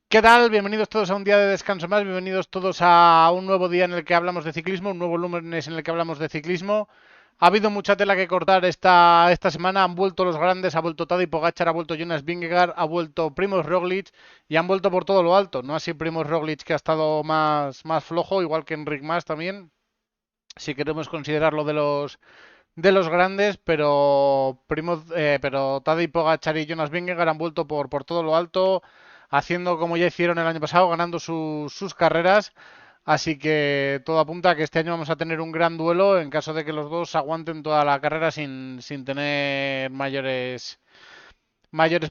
¿Qué tal? Bienvenidos todos a un día de descanso más, bienvenidos todos a un nuevo día en el que hablamos de ciclismo, un nuevo lunes en el que hablamos de ciclismo. Ha habido mucha tela que cortar esta semana, han vuelto los grandes, ha vuelto Tadej Pogačar, ha vuelto Jonas Vingegaard, ha vuelto Primoz Roglic y han vuelto por todo lo alto. No así Primoz Roglic, que ha estado más flojo, igual que Enric Mas también, si queremos considerarlo de los grandes, pero Tadej Pogačar y Jonas Vingegaard han vuelto por todo lo alto, haciendo como ya hicieron el año pasado, ganando sus carreras. Así que todo apunta a que este año vamos a tener un gran duelo en caso de que los dos aguanten toda la carrera sin tener mayores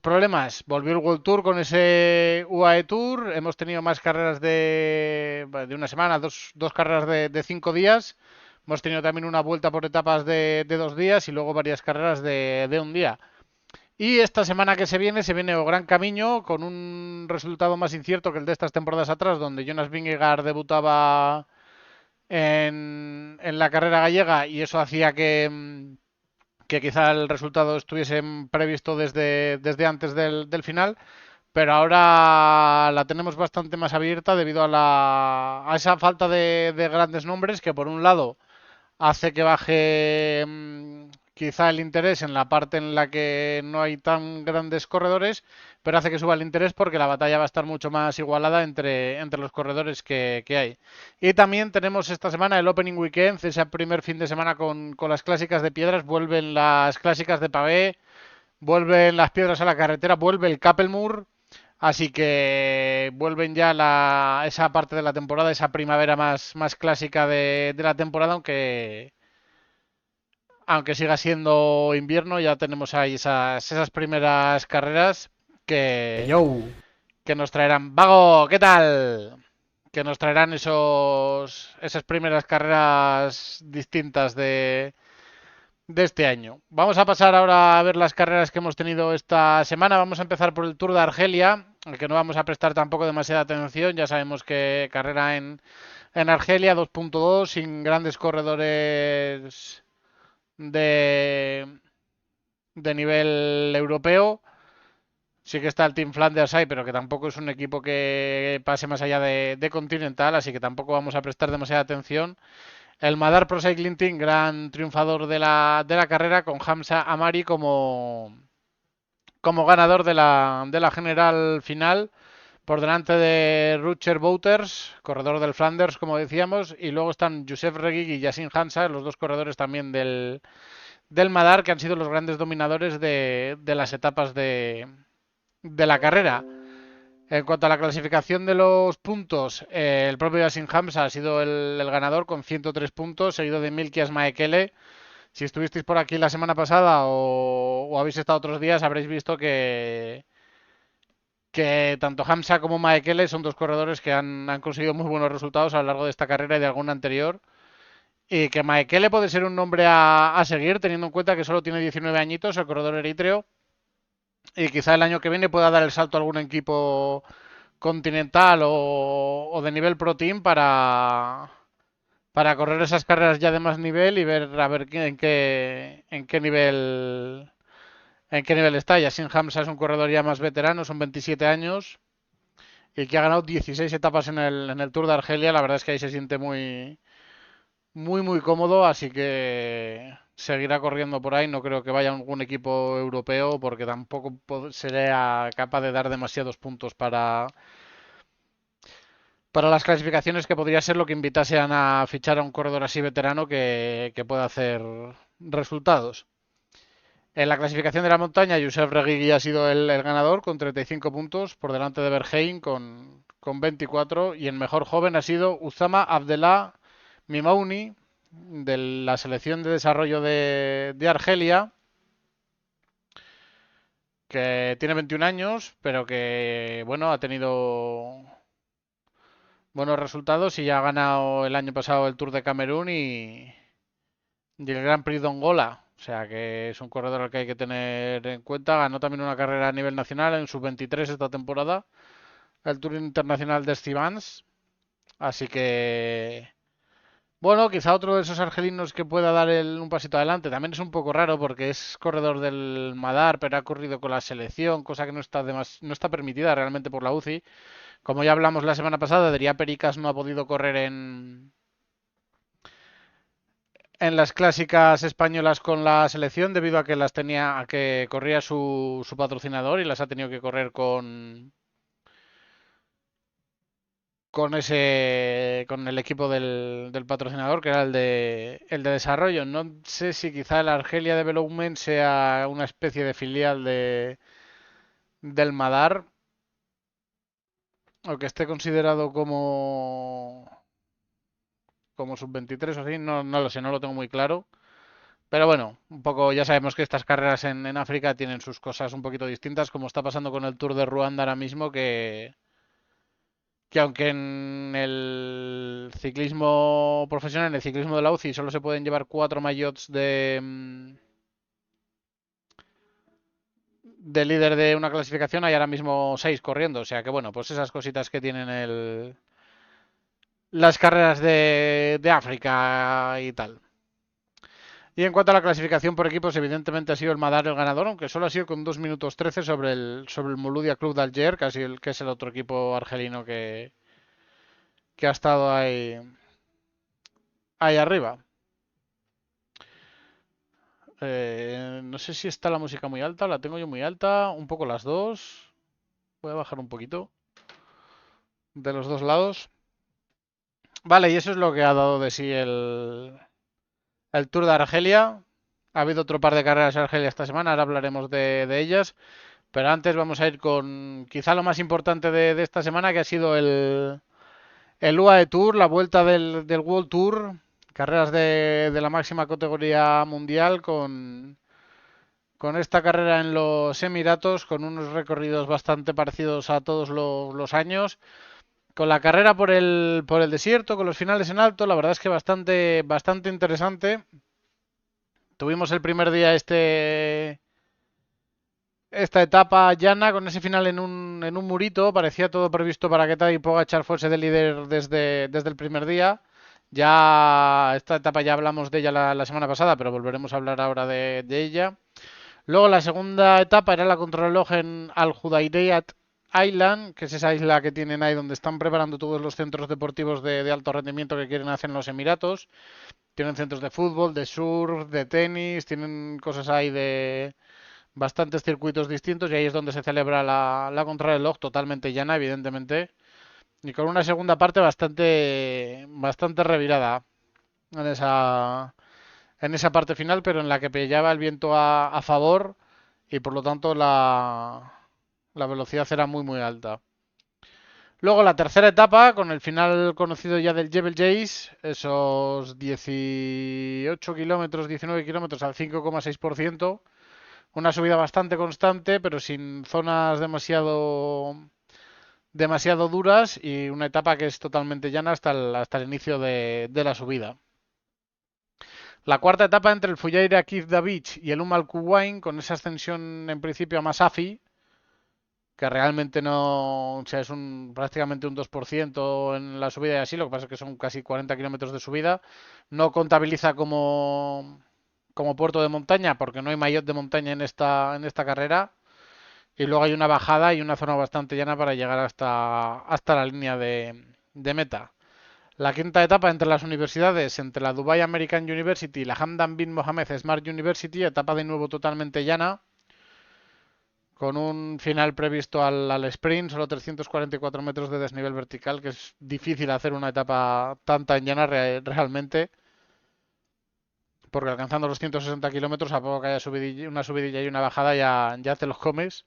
problemas. Volvió el World Tour con ese UAE Tour. Hemos tenido más carreras de una semana, dos carreras de 5 días. Hemos tenido también una vuelta por etapas de 2 días y luego varias carreras de un día. Y esta semana que se viene o Gran Camino con un resultado más incierto que el de estas temporadas atrás, donde Jonas Vingegaard debutaba en la carrera gallega y eso hacía que quizá el resultado estuviese previsto desde antes del final, pero ahora la tenemos bastante más abierta debido a esa falta de grandes nombres que por un lado hace que baje quizá el interés en la parte en la que no hay tan grandes corredores, pero hace que suba el interés porque la batalla va a estar mucho más igualada entre los corredores que hay. Y también tenemos esta semana el Opening Weekend, ese primer fin de semana con las clásicas de piedras, vuelven las clásicas de pavé, vuelven las piedras a la carretera, vuelve el Kappelmoor. Así que vuelven ya esa parte de la temporada, esa primavera más clásica de la temporada, aunque siga siendo invierno, ya tenemos ahí esas primeras carreras que, Yo, que nos traerán. Vago, ¿qué tal? Que nos traerán esas primeras carreras distintas de este año. Vamos a pasar ahora a ver las carreras que hemos tenido esta semana. Vamos a empezar por el Tour de Argelia, al que no vamos a prestar tampoco demasiada atención. Ya sabemos que carrera en Argelia 2.2, sin grandes corredores de, de nivel europeo. Sí que está el Team Flanders ahí, pero que tampoco es un equipo que pase más allá de Continental, así que tampoco vamos a prestar demasiada atención. El Madar Pro Cycling Team, gran triunfador de la carrera, con Hamza Amari como ganador de la general final, por delante de Rutger Wouters, corredor del Flanders, como decíamos, y luego están Josep Reguig y Yassin Hansa, los dos corredores también del Madar, que han sido los grandes dominadores de las etapas de la carrera. En cuanto a la clasificación de los puntos, el propio Yassin Hamza ha sido el ganador con 103 puntos, seguido de Milkias Maekele. Si estuvisteis por aquí la semana pasada o habéis estado otros días, habréis visto que tanto Hamza como Maekele son dos corredores que han conseguido muy buenos resultados a lo largo de esta carrera y de alguna anterior. Y que Maekele puede ser un nombre a seguir, teniendo en cuenta que solo tiene 19 añitos, el corredor eritreo, y quizá el año que viene pueda dar el salto a algún equipo continental o de nivel pro team para correr esas carreras ya de más nivel y ver a ver en qué nivel está. Yassin Hamza es un corredor ya más veterano, son 27 años y que ha ganado 16 etapas en el Tour de Argelia. La verdad es que ahí se siente muy, muy, muy cómodo, así que seguirá corriendo por ahí. No creo que vaya a algún equipo europeo porque tampoco sería capaz de dar demasiados puntos para las clasificaciones, que podría ser lo que invitasean a fichar a un corredor así veterano que pueda hacer resultados. En la clasificación de la montaña, Josep Reguigui ha sido el ganador con 35 puntos por delante de Berheim con 24, y el mejor joven ha sido Usama Abdellah Mimauni de la selección de desarrollo de Argelia, que tiene 21 años, pero que bueno, ha tenido buenos resultados y ya ha ganado el año pasado el Tour de Camerún y el Gran Prix de Angola. O sea que es un corredor al que hay que tener en cuenta. Ganó también una carrera a nivel nacional en sub-23 esta temporada, el Tour Internacional de Estivans. Así que, bueno, quizá otro de esos argelinos que pueda dar un pasito adelante. También es un poco raro porque es corredor del Madar, pero ha corrido con la selección, cosa que no está permitida realmente por la UCI. Como ya hablamos la semana pasada, Adrià Pericas no ha podido correr en las clásicas españolas con la selección debido a que las tenía, a que corría su patrocinador y las ha tenido que correr con el equipo del patrocinador, que era el de desarrollo. No sé si quizá el Argelia Development sea una especie de filial del Madar o que esté considerado como sub-23 o así, no lo sé, no lo tengo muy claro. Pero bueno, un poco ya sabemos que estas carreras en África tienen sus cosas un poquito distintas, como está pasando con el Tour de Ruanda ahora mismo, que aunque en el ciclismo profesional, en el ciclismo de la UCI, solo se pueden llevar 4 maillots de líder de una clasificación, hay ahora mismo 6 corriendo. O sea que bueno, pues esas cositas que tienen las carreras de África y tal. Y en cuanto a la clasificación por equipos, evidentemente ha sido el Madar el ganador, aunque solo ha sido con 2 minutos 13 sobre el Moludia Club de Alger, que es el otro equipo argelino que ha estado ahí arriba. No sé si está la música muy alta, la tengo yo muy alta, un poco las dos. Voy a bajar un poquito de los dos lados. Vale, y eso es lo que ha dado de sí el Tour de Argelia. Ha habido otro par de carreras en Argelia esta semana, ahora hablaremos de ellas. Pero antes vamos a ir con quizá lo más importante de esta semana, que ha sido el UAE Tour, la vuelta del World Tour, carreras de la máxima categoría mundial con esta carrera en los Emiratos, con unos recorridos bastante parecidos a todos los años, con la carrera por el desierto, con los finales en alto, la verdad es que bastante interesante. Tuvimos el primer día esta etapa llana con ese final en un murito. Parecía todo previsto para que Tadej Pogačar fuese de líder desde el primer día. Ya esta etapa ya hablamos de ella la semana pasada, pero volveremos a hablar ahora de ella. Luego la segunda etapa era la contrarreloj en Al Judairiyat Island, que es esa isla que tienen ahí donde están preparando todos los centros deportivos de alto rendimiento que quieren hacer en los Emiratos. Tienen centros de fútbol, de surf, de tenis, tienen cosas ahí de bastantes circuitos distintos y ahí es donde se celebra la contrarreloj totalmente llana, evidentemente, y con una segunda parte bastante revirada en esa parte final, pero en la que pillaba el viento a favor y por lo tanto la velocidad era muy alta. Luego la tercera etapa, con el final conocido ya del Jebel Jais, esos 18 kilómetros, 19 kilómetros al 5,6%, una subida bastante constante, pero sin zonas demasiado duras y una etapa que es totalmente llana hasta el inicio de la subida. La cuarta etapa entre el Fujairah Kizda Beach y el Al Quwain, con esa ascensión en principio a Masafi, que realmente no, o sea, es prácticamente un 2% en la subida y así, lo que pasa es que son casi 40 kilómetros de subida. No contabiliza como puerto de montaña porque no hay maillot de montaña en esta carrera. Y luego hay una bajada y una zona bastante llana para llegar hasta la línea de meta. La quinta etapa entre las universidades, entre la Dubai American University y la Hamdan bin Mohammed Smart University, etapa de nuevo totalmente llana, con un final previsto al sprint, solo 344 metros de desnivel vertical, que es difícil hacer una etapa tan llana realmente, porque alcanzando los 160 kilómetros, a poco que haya una subidilla y una bajada, ya te los comes.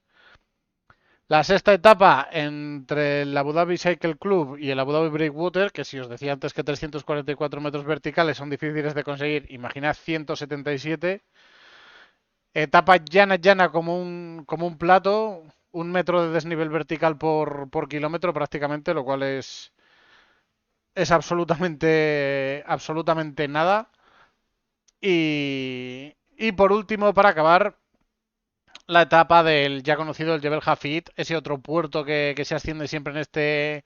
La sexta etapa entre el Abu Dhabi Cycle Club y el Abu Dhabi Breakwater, que si os decía antes que 344 metros verticales son difíciles de conseguir, imaginad 177. Etapa llana como un plato, 1 metro de desnivel vertical por kilómetro prácticamente, lo cual es absolutamente nada. Y por último, para acabar, la etapa del ya conocido el Jebel Hafid, ese otro puerto que se asciende siempre en este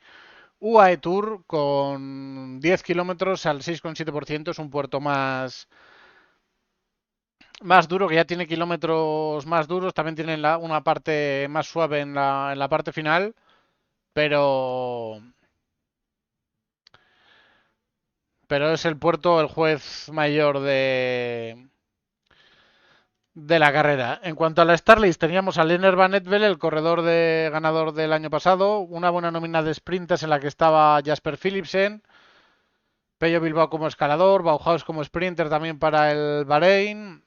UAE Tour con 10 kilómetros al 6,7%. Es un puerto más duro, que ya tiene kilómetros más duros. También tiene una parte más suave en la parte final. pero, pero es el puerto el juez mayor de la carrera. En cuanto a la Starlist, teníamos a Lennart Van Etvel, el corredor ganador del año pasado, una buena nómina de sprinters en la que estaba Jasper Philipsen, Pello Bilbao como escalador, Bauhaus como sprinter también para el Bahrein.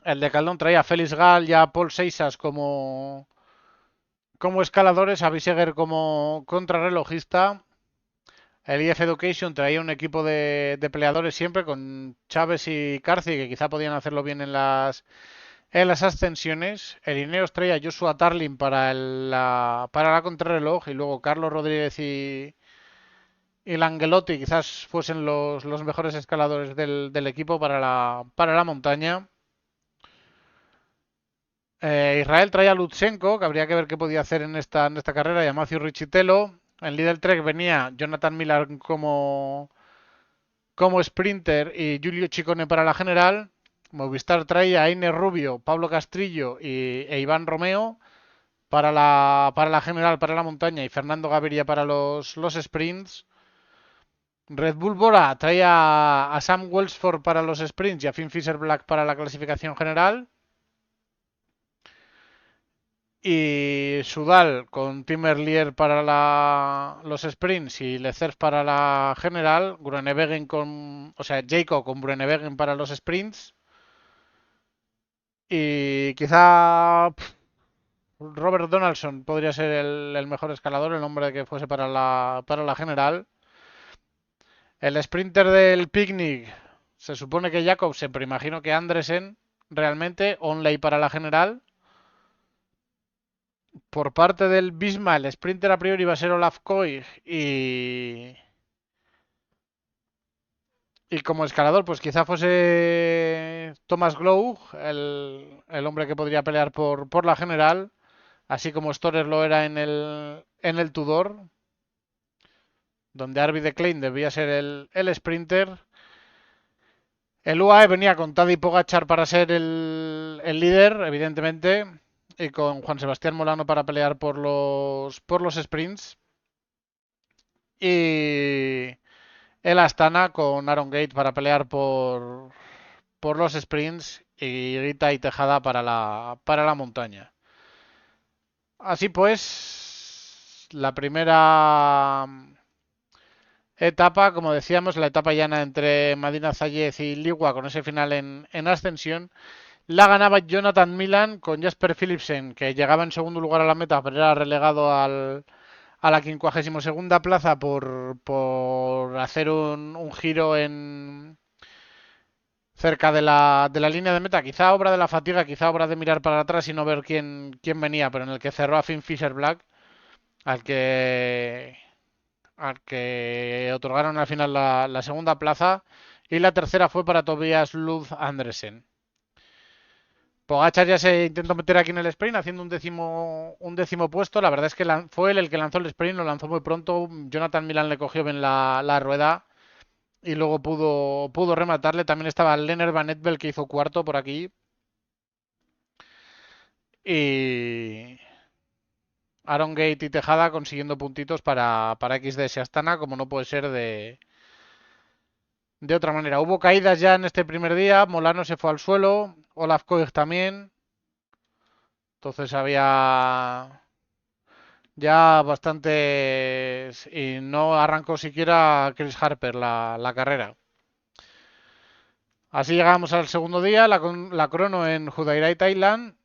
El de Caldón traía a Félix Gall y a Paul Seixas como escaladores, a Biseguer como contrarrelojista. El IF Education traía un equipo de peleadores siempre con Chávez y Carci, que quizá podían hacerlo bien en las ascensiones. El Ineos traía a Joshua Tarlin para la contrarreloj y luego Carlos Rodríguez y Langelotti quizás fuesen los mejores escaladores del equipo para la montaña. Israel traía a Lutsenko, que habría que ver qué podía hacer en esta carrera, y a Matthew Richitello. En Lidl Trek venía Jonathan Miller como sprinter y Giulio Ciccone para la general. Movistar traía a Iner Rubio, Pablo Castrillo e Iván Romeo para la general, para la montaña, y Fernando Gaviria para los sprints. Red Bull Bora traía a Sam Welsford para los sprints y a Finn Fisher Black para la clasificación general. Y Sudal con Tim Merlier para los sprints y Lecers para la general. Groenewegen o sea, Jacob con Groenewegen para los sprints. Y quizá Robert Donaldson podría ser el mejor escalador, el hombre que fuese para la general. El sprinter del picnic, se supone que Jacobsen, pero imagino que Andresen realmente, Onley para la general. Por parte del Bisma, el sprinter a priori va a ser Olaf Koig y como escalador, pues quizá fuese Thomas Glow, el hombre que podría pelear por la general, así como Storer lo era en el Tudor, donde Arvid de Klein debía ser el sprinter. El UAE venía con Tadej Pogacar para ser el líder, evidentemente, y con Juan Sebastián Molano para pelear por los sprints. Y el Astana con Aaron Gate para pelear por los sprints y Rita y Tejada para la montaña. Así pues, la primera etapa, como decíamos, la etapa llana entre Madina Zayez y Ligua con ese final en ascensión, la ganaba Jonathan Milan con Jasper Philipsen, que llegaba en segundo lugar a la meta, pero era relegado a la 52ª plaza por hacer un giro cerca de la línea de meta, quizá obra de la fatiga, quizá obra de mirar para atrás y no ver quién venía, pero en el que cerró a Finn Fisher Black, al que, al que otorgaron al final la segunda plaza, y la tercera fue para Tobias Luz Andresen. Pogachar ya se intentó meter aquí en el sprint haciendo un décimo puesto. La verdad es que fue él el que lanzó el sprint, lo lanzó muy pronto. Jonathan Milan le cogió bien la rueda y luego pudo rematarle. También estaba Lennart Van Etvel que hizo cuarto por aquí. Y Aaron Gate y Tejada consiguiendo puntitos para XDS Astana, como no puede ser de otra manera. Hubo caídas ya en este primer día. Molano se fue al suelo. Olaf Koig también. Entonces había ya bastantes y no arrancó siquiera Chris Harper la carrera. Así llegamos al segundo día, la crono en Judairai, Thailand,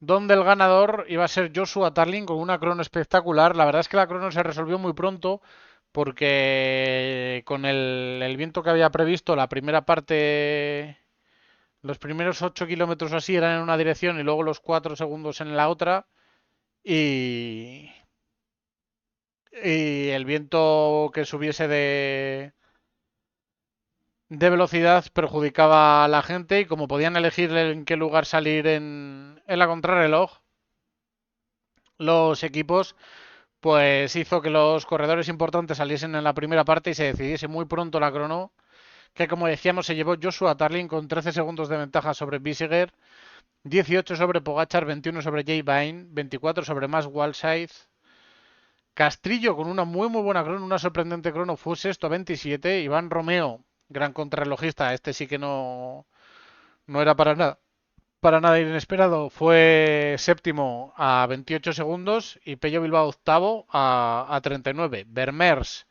donde el ganador iba a ser Joshua Tarling con una crono espectacular. La verdad es que la crono se resolvió muy pronto porque con el viento que había previsto, la primera parte, los primeros 8 kilómetros así eran en una dirección y luego los 4 segundos en la otra. Y el viento que subiese de velocidad perjudicaba a la gente y como podían elegir en qué lugar salir en la contrarreloj, los equipos pues hizo que los corredores importantes saliesen en la primera parte y se decidiese muy pronto la crono, que como decíamos se llevó Joshua Tarling con 13 segundos de ventaja sobre Bissiger 18 sobre Pogačar, 21 sobre Jay Vine, 24 sobre Mas Walside. Castrillo con una muy buena crono, una sorprendente crono, fue sexto a 27. Iván Romeo, gran contrarrelojista, este sí que no era para nada inesperado, fue séptimo a 28 segundos y Pello Bilbao octavo a 39. Vermeers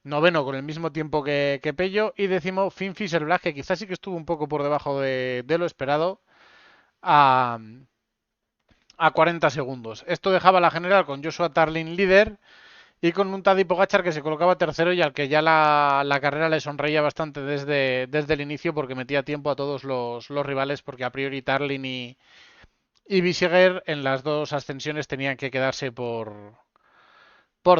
noveno con el mismo tiempo que Pello y décimo Finn Fisher Black, que quizás sí que estuvo un poco por debajo de lo esperado, a, a 40 segundos. Esto dejaba la general con Joshua Tarlin líder y con un Tadej Pogačar que se colocaba tercero y al que ya la carrera le sonreía bastante desde el inicio porque metía tiempo a todos los rivales, porque a priori Tarlin y Biseguer en las dos ascensiones tenían que quedarse por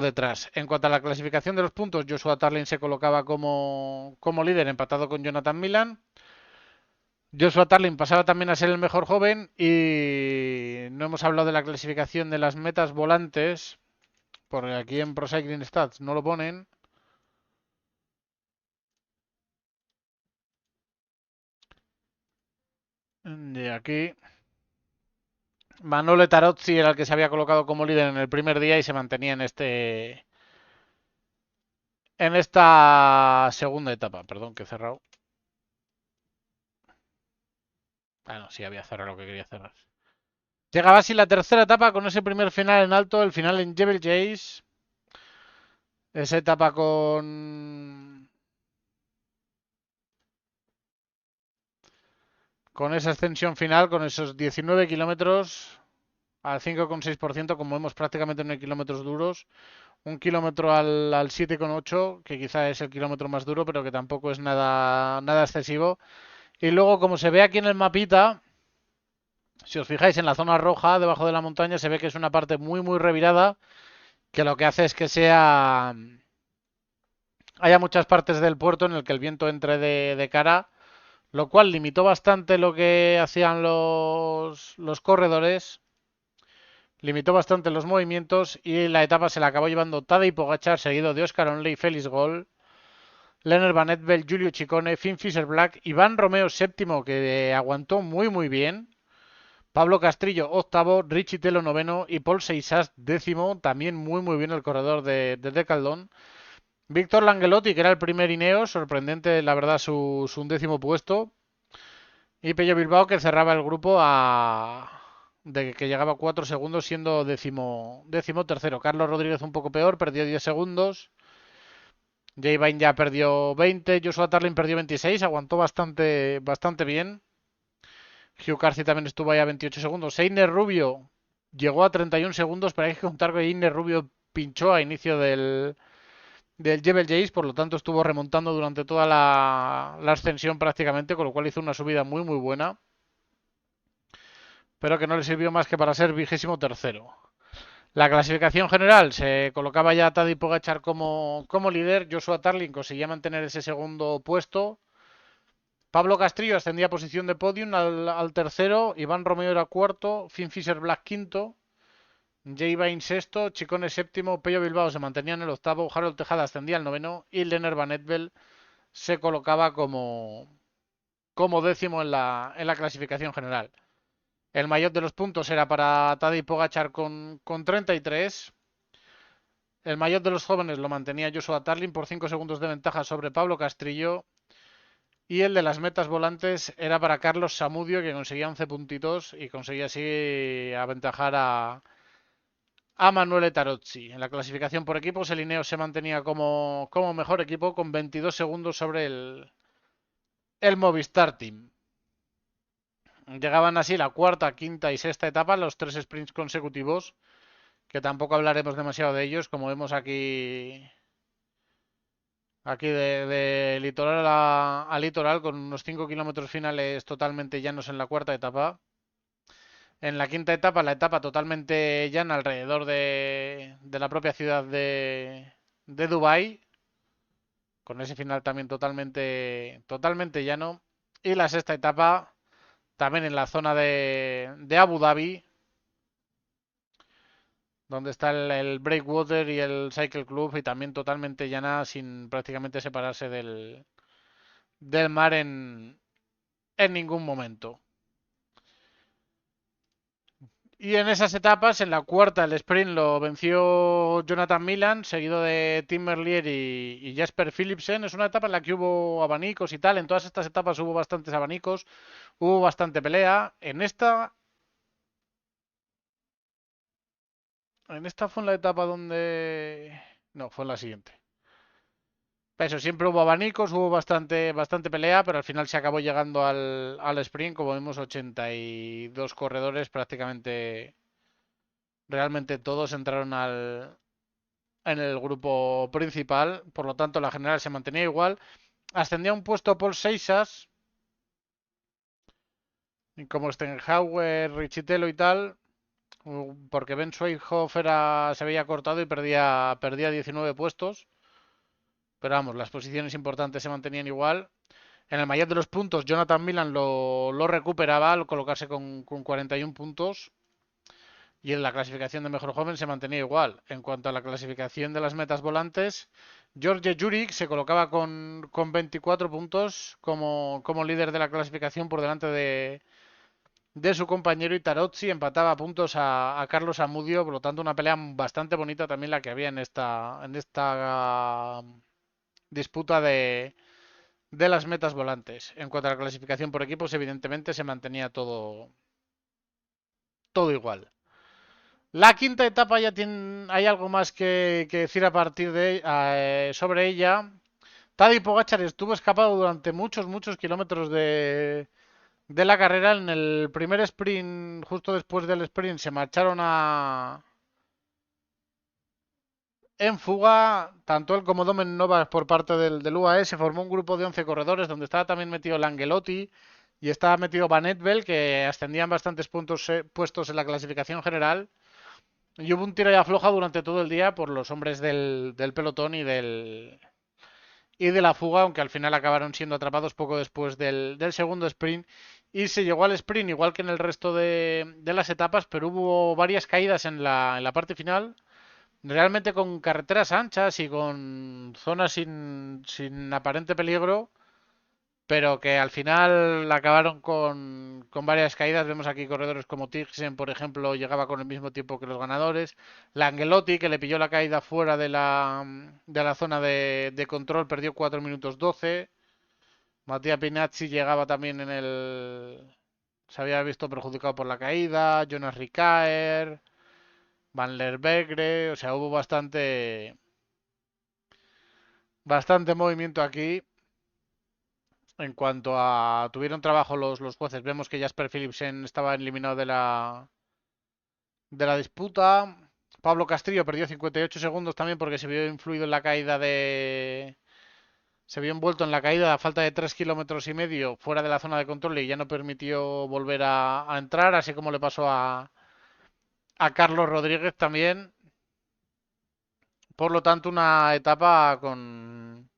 detrás. En cuanto a la clasificación de los puntos, Joshua Tarlin se colocaba como líder empatado con Jonathan Milan. Joshua Tarlin pasaba también a ser el mejor joven y no hemos hablado de la clasificación de las metas volantes, porque aquí en Pro Cycling Stats no lo ponen. De aquí, Manolo Tarozzi era el que se había colocado como líder en el primer día y se mantenía en esta segunda etapa. Perdón, que he cerrado. Ah, no, sí, había cerrado lo que quería cerrar. Llegaba así la tercera etapa con ese primer final en alto, el final en Jebel Jais. Esa etapa con esa extensión final, con esos 19 kilómetros al 5,6%, como vemos prácticamente no hay kilómetros duros. Un kilómetro al 7,8, que quizá es el kilómetro más duro, pero que tampoco es nada excesivo. Y luego, como se ve aquí en el mapita, si os fijáis en la zona roja, debajo de la montaña, se ve que es una parte muy revirada, que lo que hace es que haya muchas partes del puerto en el que el viento entre de cara, lo cual limitó bastante lo que hacían los corredores, limitó bastante los movimientos y la etapa se la acabó llevando Tadej Pogačar, seguido de Oscar Onley, Félix Gol, Leonard Van Etvel, Julio Ciccone, Finn Fisher Black, Iván Romeo séptimo, que aguantó muy bien, Pablo Castrillo octavo, Richie Telo noveno y Paul Seixas décimo, también muy bien el corredor de Decaldón. Víctor Langelotti, que era el primer Ineos, sorprendente la verdad su undécimo puesto. Y Pello Bilbao, que cerraba el grupo de que llegaba a 4 segundos siendo décimo tercero. Carlos Rodríguez un poco peor, perdió 10 segundos. Jay Vine ya perdió 20. Joshua Tarlin perdió 26, aguantó bastante bien. Hugh Carthy también estuvo ahí a 28 segundos. Einer Rubio llegó a 31 segundos, pero hay que contar que Einer Rubio pinchó a inicio del Jebel Jais, por lo tanto estuvo remontando durante toda la ascensión prácticamente, con lo cual hizo una subida muy buena, pero que no le sirvió más que para ser 23º. La clasificación general se colocaba ya Tadej Pogačar como líder, Joshua Tarlin conseguía mantener ese segundo puesto, Pablo Castrillo ascendía a posición de podium al tercero, Iván Romeo era cuarto, Finn Fisher Black quinto, Jay Vine sexto, Chicone séptimo, Pello Bilbao se mantenía en el octavo, Harold Tejada ascendía al noveno y Leonard Van Etvel se colocaba como décimo en la clasificación general. El mayor de los puntos era para Tadej Pogačar con 33. El mayor de los jóvenes lo mantenía Joshua Tarlin por 5 segundos de ventaja sobre Pablo Castrillo. Y el de las metas volantes era para Carlos Samudio, que conseguía 11 puntitos y conseguía así aventajar a Manuel Tarozzi. En la clasificación por equipos, el Ineos se mantenía como mejor equipo con 22 segundos sobre el Movistar Team. Llegaban así la cuarta, quinta y sexta etapa, los tres sprints consecutivos, que tampoco hablaremos demasiado de ellos, como vemos aquí de litoral a litoral, con unos 5 kilómetros finales totalmente llanos en la cuarta etapa. En la quinta etapa, la etapa totalmente llana alrededor de la propia ciudad de Dubái, con ese final también totalmente llano. Y la sexta etapa, también en la zona de Abu Dhabi, donde está el Breakwater y el Cycle Club, y también totalmente llana, sin prácticamente separarse del mar en ningún momento. Y en esas etapas, en la cuarta, el sprint lo venció Jonathan Milan, seguido de Tim Merlier y Jasper Philipsen. Es una etapa en la que hubo abanicos y tal. En todas estas etapas hubo bastantes abanicos, hubo bastante pelea. En esta fue en la etapa donde... No, fue en la siguiente. Eso, siempre hubo abanicos, hubo bastante pelea, pero al final se acabó llegando al sprint. Como vimos, 82 corredores, prácticamente, realmente todos entraron en el grupo principal, por lo tanto la general se mantenía igual. Ascendía un puesto Paul Seixas, como Stenhauer, Richitelo y tal, porque Ben Schweighoff se había cortado y perdía 19 puestos. Pero vamos, las posiciones importantes se mantenían igual. En el mayor de los puntos, Jonathan Milan lo recuperaba al colocarse con 41 puntos. Y en la clasificación de mejor joven se mantenía igual. En cuanto a la clasificación de las metas volantes, George Juric se colocaba con 24 puntos como líder de la clasificación por delante de su compañero, y Tarozzi empataba puntos a Carlos Amudio. Por lo tanto, una pelea bastante bonita también la que había en esta disputa de las metas volantes. En cuanto a la clasificación por equipos, evidentemente se mantenía todo igual. La quinta etapa ya hay algo más que decir a partir sobre ella. Tadej Pogačar estuvo escapado durante muchos kilómetros de la carrera. En el primer sprint, justo después del sprint, se marcharon en fuga. Tanto él como Domen Novak por parte del UAE. Se formó un grupo de 11 corredores donde estaba también metido Langelotti y estaba metido Van Etbel, que ascendían bastantes puestos en la clasificación general. Y hubo un tira y afloja durante todo el día por los hombres del pelotón y de la fuga, aunque al final acabaron siendo atrapados poco después del segundo sprint. Y se llegó al sprint igual que en el resto de las etapas, pero hubo varias caídas en la parte final, realmente con carreteras anchas y con zonas sin aparente peligro, pero que al final acabaron con varias caídas. Vemos aquí corredores como Tixen, por ejemplo, llegaba con el mismo tiempo que los ganadores. Langelotti, que le pilló la caída fuera de la zona de control, perdió 4 minutos 12. Mattia Pinazzi llegaba también se había visto perjudicado por la caída. Jonas Rickaer, Van Lerbergre, o sea, hubo bastante movimiento aquí. En cuanto a tuvieron trabajo los jueces, vemos que Jasper Philipsen estaba eliminado de la disputa. Pablo Castrillo perdió 58 segundos también porque se vio influido en la caída Se vio envuelto en la caída a falta de 3 kilómetros y medio fuera de la zona de control y ya no permitió volver a entrar, así como le pasó a Carlos Rodríguez también. Por lo tanto, una etapa con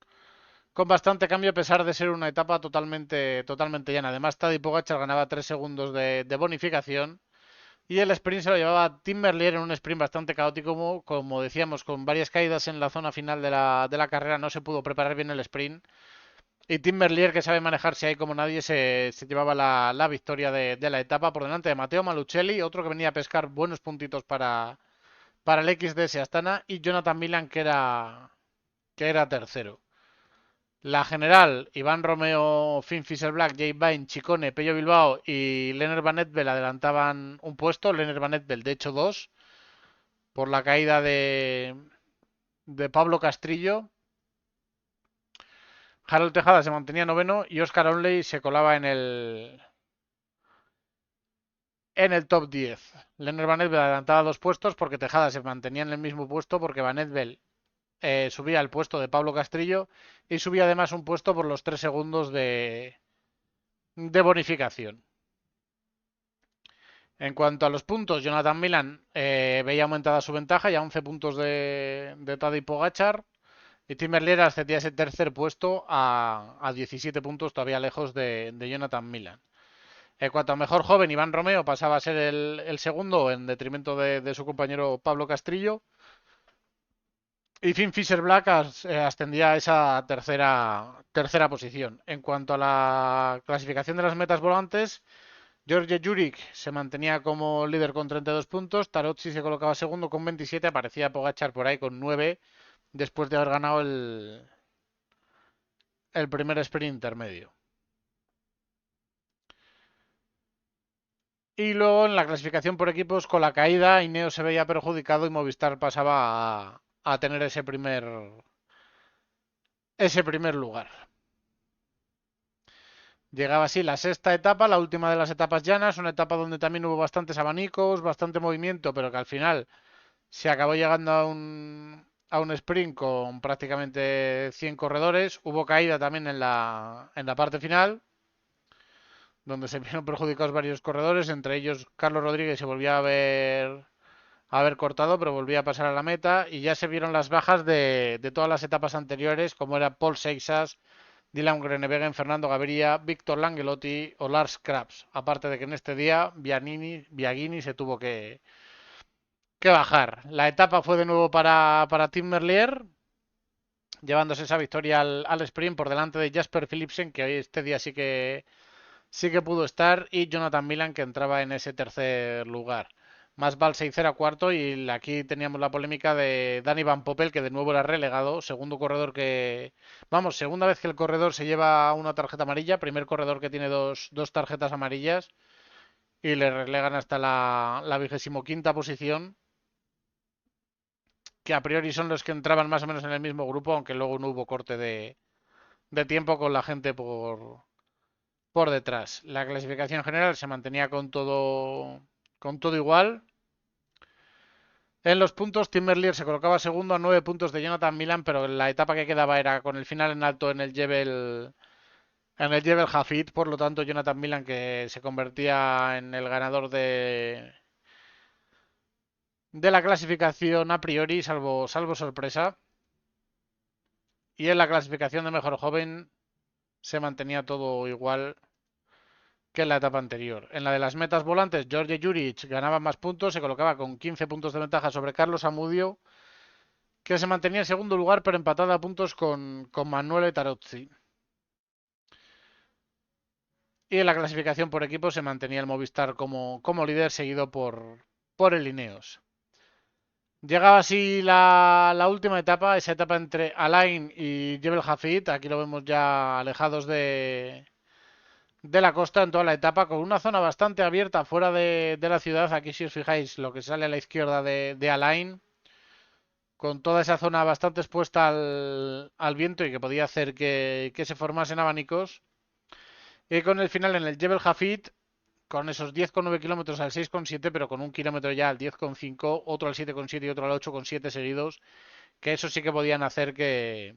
bastante cambio a pesar de ser una etapa totalmente llana. Además, Tadej Pogačar ganaba 3 segundos de bonificación y el sprint se lo llevaba Tim Merlier en un sprint bastante caótico, como decíamos, con varias caídas en la zona final de la carrera. No se pudo preparar bien el sprint y Tim Merlier, que sabe manejarse ahí como nadie, se llevaba la victoria de la etapa por delante de Matteo Malucelli, otro que venía a pescar buenos puntitos para el XDS Astana, y Jonathan Milan, que era tercero. La general, Iván Romeo, Finn Fischer-Black, Jay Vine, Chicone, Pello Bilbao y Leonard Van Etbel adelantaban un puesto. Leonard Van Etbel, de hecho, dos, por la caída de Pablo Castrillo. Harold Tejada se mantenía noveno y Oscar Onley se colaba en el top 10. Leonard Van Etbel adelantaba dos puestos porque Tejada se mantenía en el mismo puesto porque Van Etbel subía al puesto de Pablo Castrillo y subía además un puesto por los 3 segundos de bonificación. En cuanto a los puntos, Jonathan Milan veía aumentada su ventaja y a 11 puntos de Tadej Pogačar, y Tim Merlier ascendía ese tercer puesto a 17 puntos, todavía lejos de Jonathan Milan. En cuanto a mejor joven, Iván Romeo pasaba a ser el segundo en detrimento de su compañero Pablo Castrillo, y Finn Fischer-Black ascendía a esa tercera posición. En cuanto a la clasificación de las metas volantes, George Juric se mantenía como líder con 32 puntos. Tarozzi se colocaba segundo con 27. Aparecía Pogačar por ahí con 9 después de haber ganado el primer sprint intermedio. Y luego en la clasificación por equipos, con la caída, Ineos se veía perjudicado y Movistar pasaba a tener ese primer lugar. Llegaba así la sexta etapa, la última de las etapas llanas, una etapa donde también hubo bastantes abanicos, bastante movimiento, pero que al final se acabó llegando a un sprint con prácticamente 100 corredores. Hubo caída también en la parte final, donde se vieron perjudicados varios corredores, entre ellos Carlos Rodríguez se volvió a ver cortado, pero volvía a pasar a la meta y ya se vieron las bajas de todas las etapas anteriores, como era Paul Seixas, Dylan Groenewegen, Fernando Gaviria, Víctor Langelotti o Lars Krabs. Aparte de que en este día Biagini se tuvo que bajar. La etapa fue de nuevo para Tim Merlier, llevándose esa victoria al sprint por delante de Jasper Philipsen, que hoy este día sí que pudo estar, y Jonathan Milan, que entraba en ese tercer lugar. Más Balseicer era cuarto y aquí teníamos la polémica de Dani Van Poppel, que de nuevo era relegado, segundo corredor vamos, segunda vez que el corredor se lleva una tarjeta amarilla, primer corredor que tiene dos tarjetas amarillas y le relegan hasta la 25ª posición, que a priori son los que entraban más o menos en el mismo grupo, aunque luego no hubo corte de tiempo con la gente por detrás. La clasificación general se mantenía con todo igual. En los puntos, Tim Merlier se colocaba segundo a 9 puntos de Jonathan Milan, pero la etapa que quedaba era con el final en alto en el Jebel Hafid. Por lo tanto, Jonathan Milan, que se convertía en el ganador de la clasificación a priori, salvo sorpresa. Y en la clasificación de mejor joven se mantenía todo igual que en la etapa anterior. En la de las metas volantes, George Juric ganaba más puntos, se colocaba con 15 puntos de ventaja sobre Carlos Amudio, que se mantenía en segundo lugar, pero empatada a puntos con Manuele Tarozzi. Y en la clasificación por equipo se mantenía el Movistar como líder, seguido por el Ineos. Llegaba así la última etapa, esa etapa entre Alain y Jebel Hafid. Aquí lo vemos ya alejados de la costa en toda la etapa, con una zona bastante abierta fuera de la ciudad. Aquí, si os fijáis, lo que sale a la izquierda de Alain, con toda esa zona bastante expuesta al viento y que podía hacer que se formasen abanicos. Y con el final en el Jebel Hafid, con esos 10,9 kilómetros al 6,7, pero con un kilómetro ya al 10,5, otro al 7,7 y otro al 8,7 seguidos, que eso sí que podían hacer que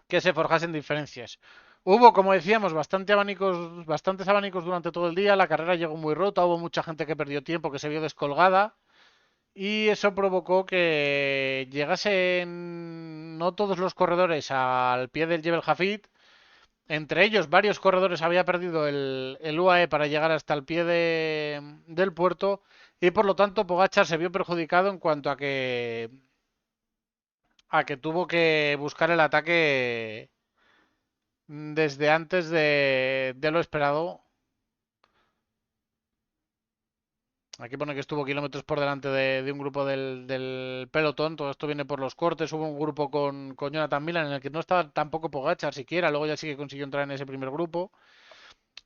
se forjasen diferencias. Hubo, como decíamos, bastantes abanicos durante todo el día, la carrera llegó muy rota, hubo mucha gente que perdió tiempo, que se vio descolgada, y eso provocó que llegasen no todos los corredores al pie del Jebel Hafid. Entre ellos, varios corredores había perdido el UAE para llegar hasta el pie del puerto, y por lo tanto Pogačar se vio perjudicado en cuanto a que tuvo que buscar el ataque desde antes de lo esperado. Aquí pone que estuvo kilómetros por delante de un grupo del pelotón. Todo esto viene por los cortes. Hubo un grupo con Jonathan Milan en el que no estaba tampoco Pogačar siquiera. Luego ya sí que consiguió entrar en ese primer grupo.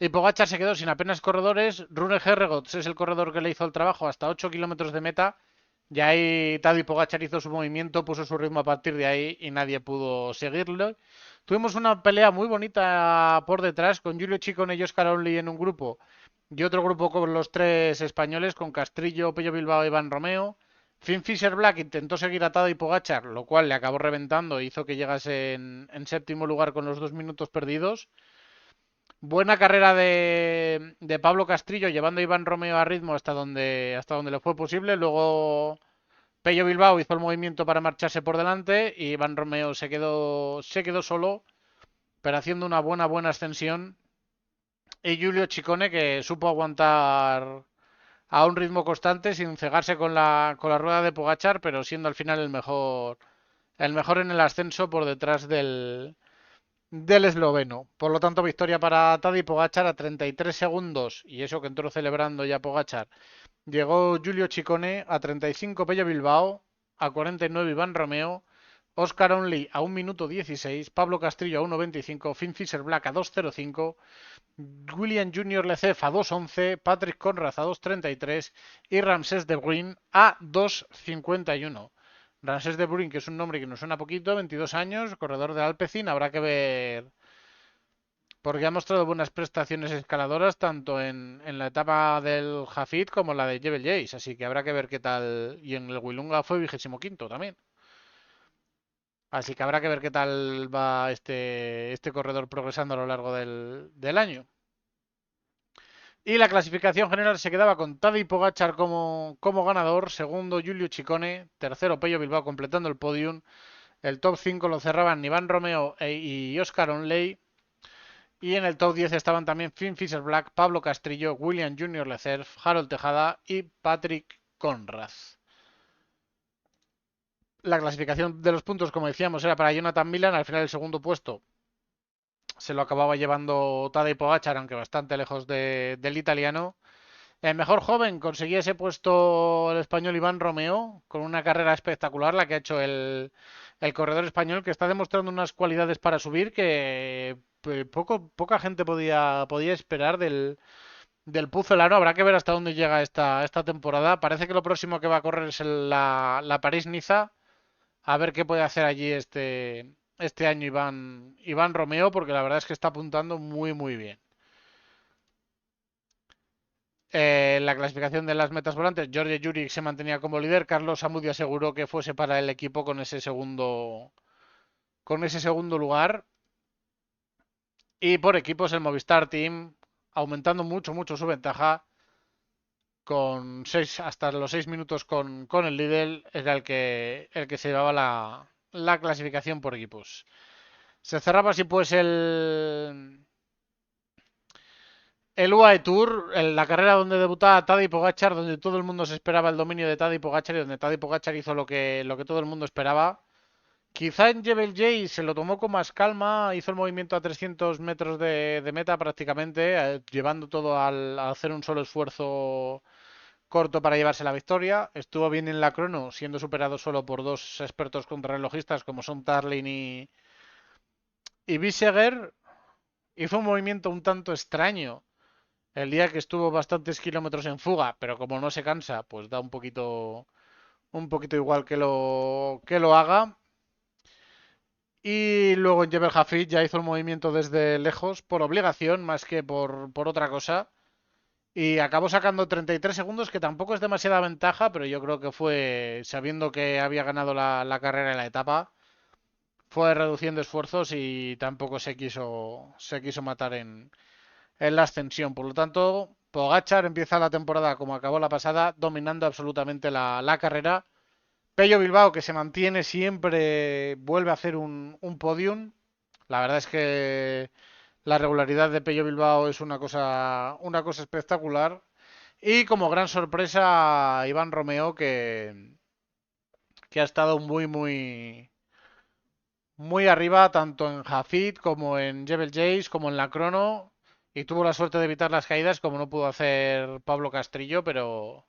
Y Pogačar se quedó sin apenas corredores. Rune Herregods es el corredor que le hizo el trabajo hasta 8 kilómetros de meta. Y ahí Tadej Pogačar hizo su movimiento, puso su ritmo a partir de ahí y nadie pudo seguirlo. Tuvimos una pelea muy bonita por detrás con Julio Ciccone y Óscar Onley en un grupo y otro grupo con los tres españoles, con Castrillo, Pello Bilbao y Iván Romeo. Finn Fisher Black intentó seguir a Tadej Pogačar, lo cual le acabó reventando e hizo que llegase en séptimo lugar con los 2 minutos perdidos. Buena carrera de Pablo Castrillo, llevando a Iván Romeo a ritmo hasta donde le fue posible. Luego Pello Bilbao hizo el movimiento para marcharse por delante y Iván Romeo se quedó solo, pero haciendo una buena ascensión. Y Julio Ciccone, que supo aguantar a un ritmo constante sin cegarse con la rueda de Pogačar, pero siendo al final el mejor en el ascenso por detrás del esloveno. Por lo tanto, victoria para Tadej Pogačar a 33 segundos, y eso que entró celebrando ya Pogačar. Llegó Giulio Ciccone a 35, Pello Bilbao a 49, Iván Romeo, Oscar Onley a 1 minuto 16, Pablo Castrillo a 1.25, Finn Fisher Black a 2.05, William Junior Leceff a 2.11, Patrick Conrad a 2.33 y Ramsés de Bruin a 2.51. Ramsés de Bruin, que es un nombre que nos suena poquito, 22 años, corredor de Alpecin, habrá que ver, porque ha mostrado buenas prestaciones escaladoras tanto en la etapa del Jafit como en la de Jebel Jays, así que habrá que ver qué tal. Y en el Willunga fue 25º también. Así que habrá que ver qué tal va este corredor progresando a lo largo del año. Y la clasificación general se quedaba con Tadej Pogačar como ganador, segundo Giulio Ciccone, tercero Pello Bilbao completando el podium. El top 5 lo cerraban Iván Romeo y Oscar Onley. Y en el top 10 estaban también Finn Fisher Black, Pablo Castrillo, William Junior Lecerf, Harold Tejada y Patrick Conrad. La clasificación de los puntos, como decíamos, era para Jonathan Milan. Al final, el segundo puesto se lo acababa llevando Tadej Pogačar, aunque bastante lejos del italiano. El mejor joven conseguía ese puesto el español Iván Romeo, con una carrera espectacular, la que ha hecho el corredor español, que está demostrando unas cualidades para subir que poca gente podía esperar del Pucelano. Habrá que ver hasta dónde llega esta temporada. Parece que lo próximo que va a correr es la París-Niza. A ver qué puede hacer allí este año Iván Romeo, porque la verdad es que está apuntando muy bien. La clasificación de las metas volantes, George Juric se mantenía como líder. Carlos Amudio aseguró que fuese para el equipo con ese segundo lugar. Y por equipos, el Movistar Team aumentando mucho su ventaja. Con hasta los 6 minutos con el líder, era el que se llevaba la clasificación por equipos. Se cerraba así pues el UAE Tour, la carrera donde debutaba Tadej Pogačar, donde todo el mundo se esperaba el dominio de Tadej Pogačar y donde Tadej Pogačar hizo lo que todo el mundo esperaba. Quizá en Jebel Jay se lo tomó con más calma, hizo el movimiento a 300 metros de meta prácticamente, llevando todo a hacer un solo esfuerzo corto para llevarse la victoria. Estuvo bien en la crono, siendo superado solo por dos expertos contrarrelojistas como son Tarlin y Biseguer. Hizo un movimiento un tanto extraño el día que estuvo bastantes kilómetros en fuga, pero como no se cansa, pues da un poquito igual que lo haga. Y luego en Jebel Hafid ya hizo el movimiento desde lejos, por obligación más que por otra cosa. Y acabó sacando 33 segundos, que tampoco es demasiada ventaja, pero yo creo que fue, sabiendo que había ganado la carrera en la etapa, fue reduciendo esfuerzos y tampoco se quiso matar en la ascensión. Por lo tanto, Pogačar empieza la temporada como acabó la pasada, dominando absolutamente la carrera. Pello Bilbao, que se mantiene siempre, vuelve a hacer un podium. La verdad es que la regularidad de Pello Bilbao es una cosa espectacular. Y como gran sorpresa, Iván Romeo, que ha estado muy arriba, tanto en Jafit como en Jebel Jays, como en la crono. Y tuvo la suerte de evitar las caídas, como no pudo hacer Pablo Castrillo, pero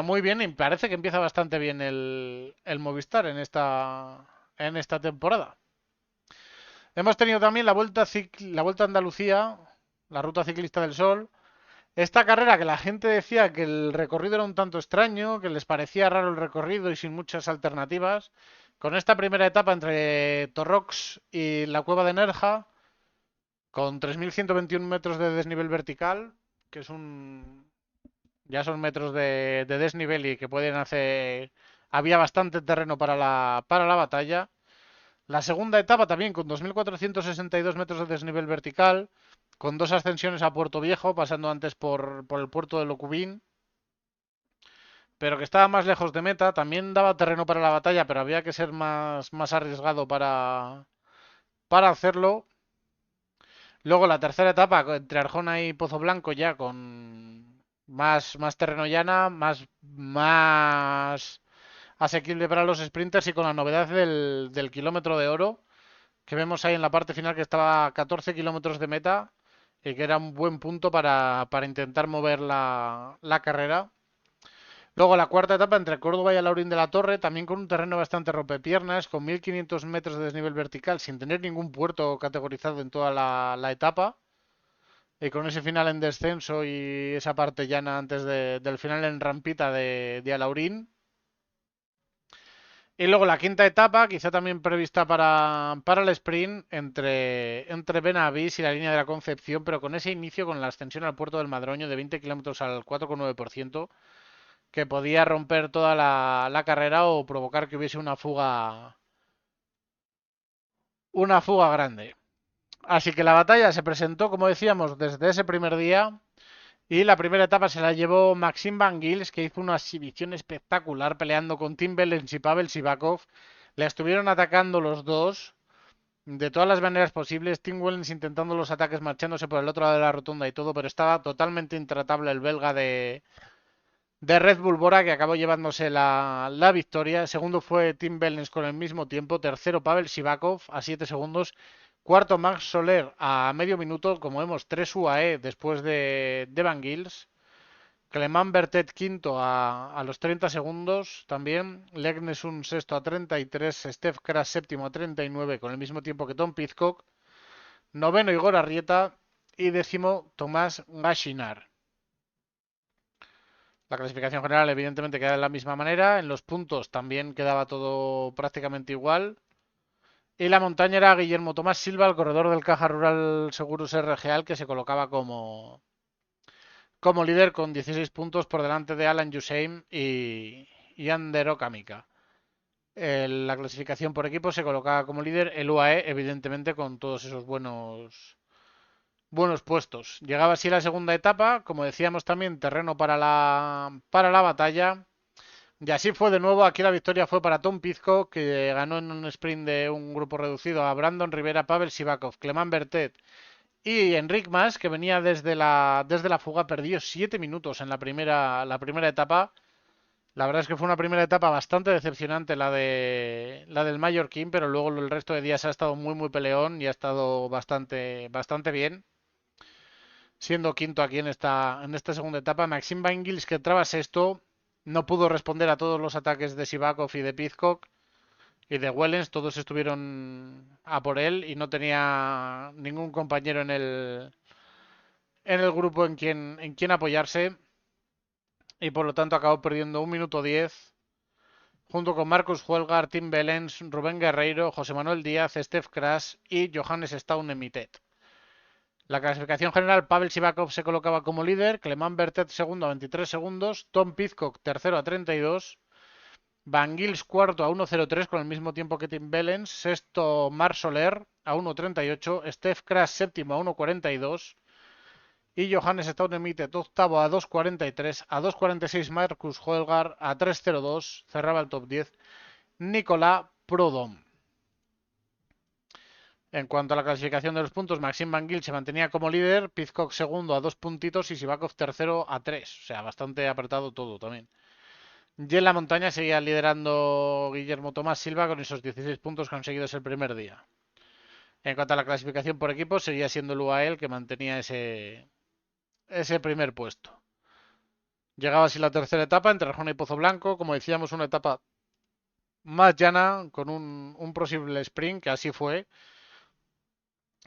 muy bien. Y parece que empieza bastante bien el Movistar en esta temporada. Hemos tenido también la Vuelta a Andalucía, la Ruta Ciclista del Sol. Esta carrera que la gente decía que el recorrido era un tanto extraño, que les parecía raro el recorrido y sin muchas alternativas. Con esta primera etapa entre Torrox y la Cueva de Nerja, con 3.121 metros de desnivel vertical, que ya son metros de desnivel y que pueden hacer. Había bastante terreno para la batalla. La segunda etapa también con 2.462 metros de desnivel vertical, con dos ascensiones a Puerto Viejo, pasando antes por el puerto de Locubín, pero que estaba más lejos de meta. También daba terreno para la batalla, pero había que ser más arriesgado para hacerlo. Luego la tercera etapa entre Arjona y Pozo Blanco, ya con más terreno llana, más asequible para los sprinters y con la novedad del kilómetro de oro, que vemos ahí en la parte final que estaba a 14 kilómetros de meta y que era un buen punto para intentar mover la carrera. Luego la cuarta etapa entre Córdoba y Alaurín de la Torre, también con un terreno bastante rompepiernas, con 1500 metros de desnivel vertical, sin tener ningún puerto categorizado en toda la etapa. Y con ese final en descenso y esa parte llana antes del final en rampita de Alaurín. Y luego la quinta etapa, quizá también prevista para el sprint, entre Benavís y la línea de la Concepción, pero con ese inicio, con la ascensión al puerto del Madroño de 20 kilómetros al 4,9%, que podía romper toda la carrera o provocar que hubiese una fuga grande. Así que la batalla se presentó, como decíamos, desde ese primer día. Y la primera etapa se la llevó Maxim Van Gils, que hizo una exhibición espectacular peleando con Tim Wellens y Pavel Sivakov. Le estuvieron atacando los dos de todas las maneras posibles. Tim Wellens intentando los ataques marchándose por el otro lado de la rotonda y todo, pero estaba totalmente intratable el belga de Red Bull Bora, que acabó llevándose la victoria. Segundo fue Tim Wellens con el mismo tiempo. Tercero Pavel Sivakov a 7 segundos. Cuarto Max Soler a medio minuto. Como vemos, 3 UAE después de Van Gils. Clement Bertet quinto a los 30 segundos también. Legnes un sexto a 33. Steph Kras séptimo a 39 con el mismo tiempo que Tom Pidcock. Noveno Igor Arrieta. Y décimo Tomás Gachinar. La clasificación general evidentemente queda de la misma manera. En los puntos también quedaba todo prácticamente igual. Y la montaña era Guillermo Tomás Silva, el corredor del Caja Rural Seguros RGL, que se colocaba como líder con 16 puntos por delante de Alan Yuseim y Ander Okamika. La clasificación por equipo se colocaba como líder el UAE, evidentemente con todos esos buenos puestos. Llegaba así la segunda etapa, como decíamos también, terreno para la batalla. Y así fue de nuevo, aquí la victoria fue para Tom Pizco, que ganó en un sprint de un grupo reducido a Brandon Rivera, Pavel Sivakov, Clement Bertet y Enric Mas, que venía desde la fuga, perdió 7 minutos en la primera etapa. La verdad es que fue una primera etapa bastante decepcionante la del Mallorquín, pero luego el resto de días ha estado muy muy peleón y ha estado bastante bien, siendo quinto aquí en esta segunda etapa. Maxim Van Gils, que entraba sexto, no pudo responder a todos los ataques de Sivakov y de Pizcock y de Wellens, todos estuvieron a por él y no tenía ningún compañero en el grupo en quien apoyarse y por lo tanto acabó perdiendo 1 minuto 10 junto con Marcus Huelgar, Tim Wellens, Rubén Guerreiro, José Manuel Díaz, Steph Kras y Johannes Staunemitet. La clasificación general, Pavel Sivakov se colocaba como líder, Clement Bertet segundo a 23 segundos, Tom Pizcock tercero a 32, Van Gils cuarto a 1.03 con el mismo tiempo que Tim Wellens, sexto Mar Soler a 1.38, Steph Kras séptimo a 1.42 y Johannes Staunemitet octavo a 2.43, a 2.46 Marcus Huelgar, a 3.02 cerraba el top 10 Nicolás Prodom. En cuanto a la clasificación de los puntos, Maxim Van Gils se mantenía como líder, Pizcock segundo a 2 puntitos y Sivakov tercero a 3. O sea, bastante apretado todo también. Y en la montaña seguía liderando Guillermo Tomás Silva con esos 16 puntos conseguidos el primer día. En cuanto a la clasificación por equipos, seguía siendo el UAE el que mantenía ese primer puesto. Llegaba así la tercera etapa entre Arjona y Pozo Blanco. Como decíamos, una etapa más llana con un posible sprint, que así fue.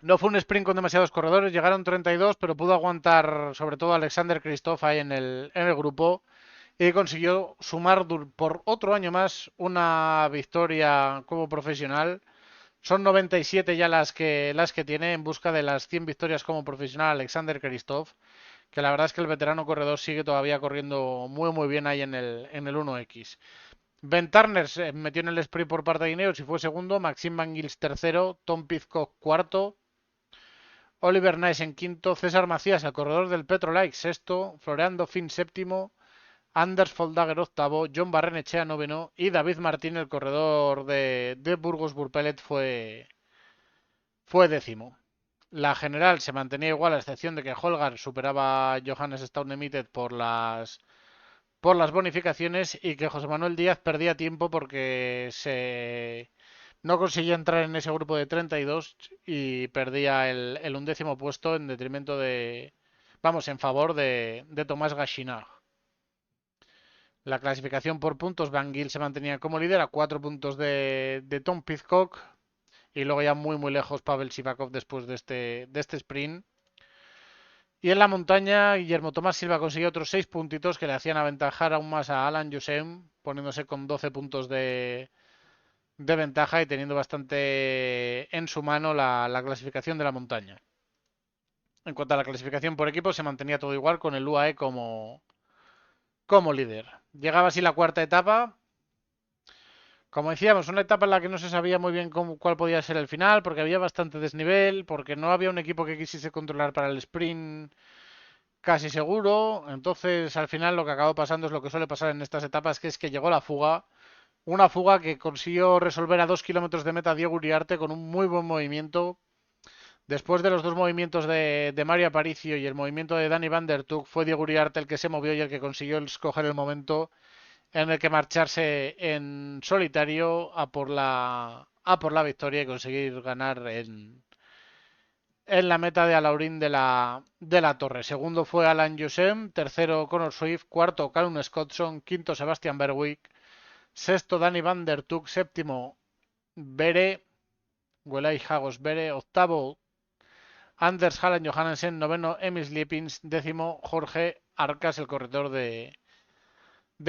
No fue un sprint con demasiados corredores, llegaron 32, pero pudo aguantar sobre todo Alexander Kristoff ahí en el grupo y consiguió sumar por otro año más una victoria como profesional. Son 97 ya las que tiene en busca de las 100 victorias como profesional Alexander Kristoff, que la verdad es que el veterano corredor sigue todavía corriendo muy muy bien ahí en el 1X. Ben Turner se metió en el sprint por parte de Ineos y fue segundo, Maxim Van Gils tercero, Tom Pizcock cuarto, Oliver Nice en quinto, César Macías, el corredor del Petrolike, sexto, Florian Dauphin séptimo, Anders Foldager octavo, John Barrenechea noveno y David Martín, el corredor de Burgos Burpelet, fue décimo. La general se mantenía igual a excepción de que Holgar superaba a Johannes Staunemitet por las bonificaciones y que José Manuel Díaz perdía tiempo porque No conseguía entrar en ese grupo de 32 y perdía el undécimo puesto en detrimento de, vamos, en favor de Tomás Gachinard. La clasificación por puntos, Van Giel se mantenía como líder a 4 puntos de Tom Pidcock y luego ya muy lejos Pavel Sivakov después de este sprint. Y en la montaña, Guillermo Tomás Silva consiguió otros 6 puntitos que le hacían aventajar aún más a Alan Josem, poniéndose con 12 puntos de ventaja y teniendo bastante en su mano la clasificación de la montaña. En cuanto a la clasificación por equipo, se mantenía todo igual con el UAE como líder. Llegaba así la cuarta etapa. Como decíamos, una etapa en la que no se sabía muy bien cuál podía ser el final, porque había bastante desnivel, porque no había un equipo que quisiese controlar para el sprint casi seguro. Entonces, al final, lo que acabó pasando es lo que suele pasar en estas etapas, que es que llegó la fuga. Una fuga que consiguió resolver a 2 kilómetros de meta Diego Uriarte con un muy buen movimiento. Después de los dos movimientos de Mario Aparicio y el movimiento de Dani Van der Tuk, fue Diego Uriarte el que se movió y el que consiguió escoger el momento en el que marcharse en solitario a por la victoria y conseguir ganar en la meta de Alaurín de la Torre. Segundo fue Alan Josem, tercero Conor Swift, cuarto Callum Scottson, quinto Sebastian Berwick, sexto Dani Van der Tuk, séptimo Bere, Welay Hagos Bere, octavo Anders Halland Johannessen, noveno Emil Liepins, décimo Jorge Arcas, el corredor de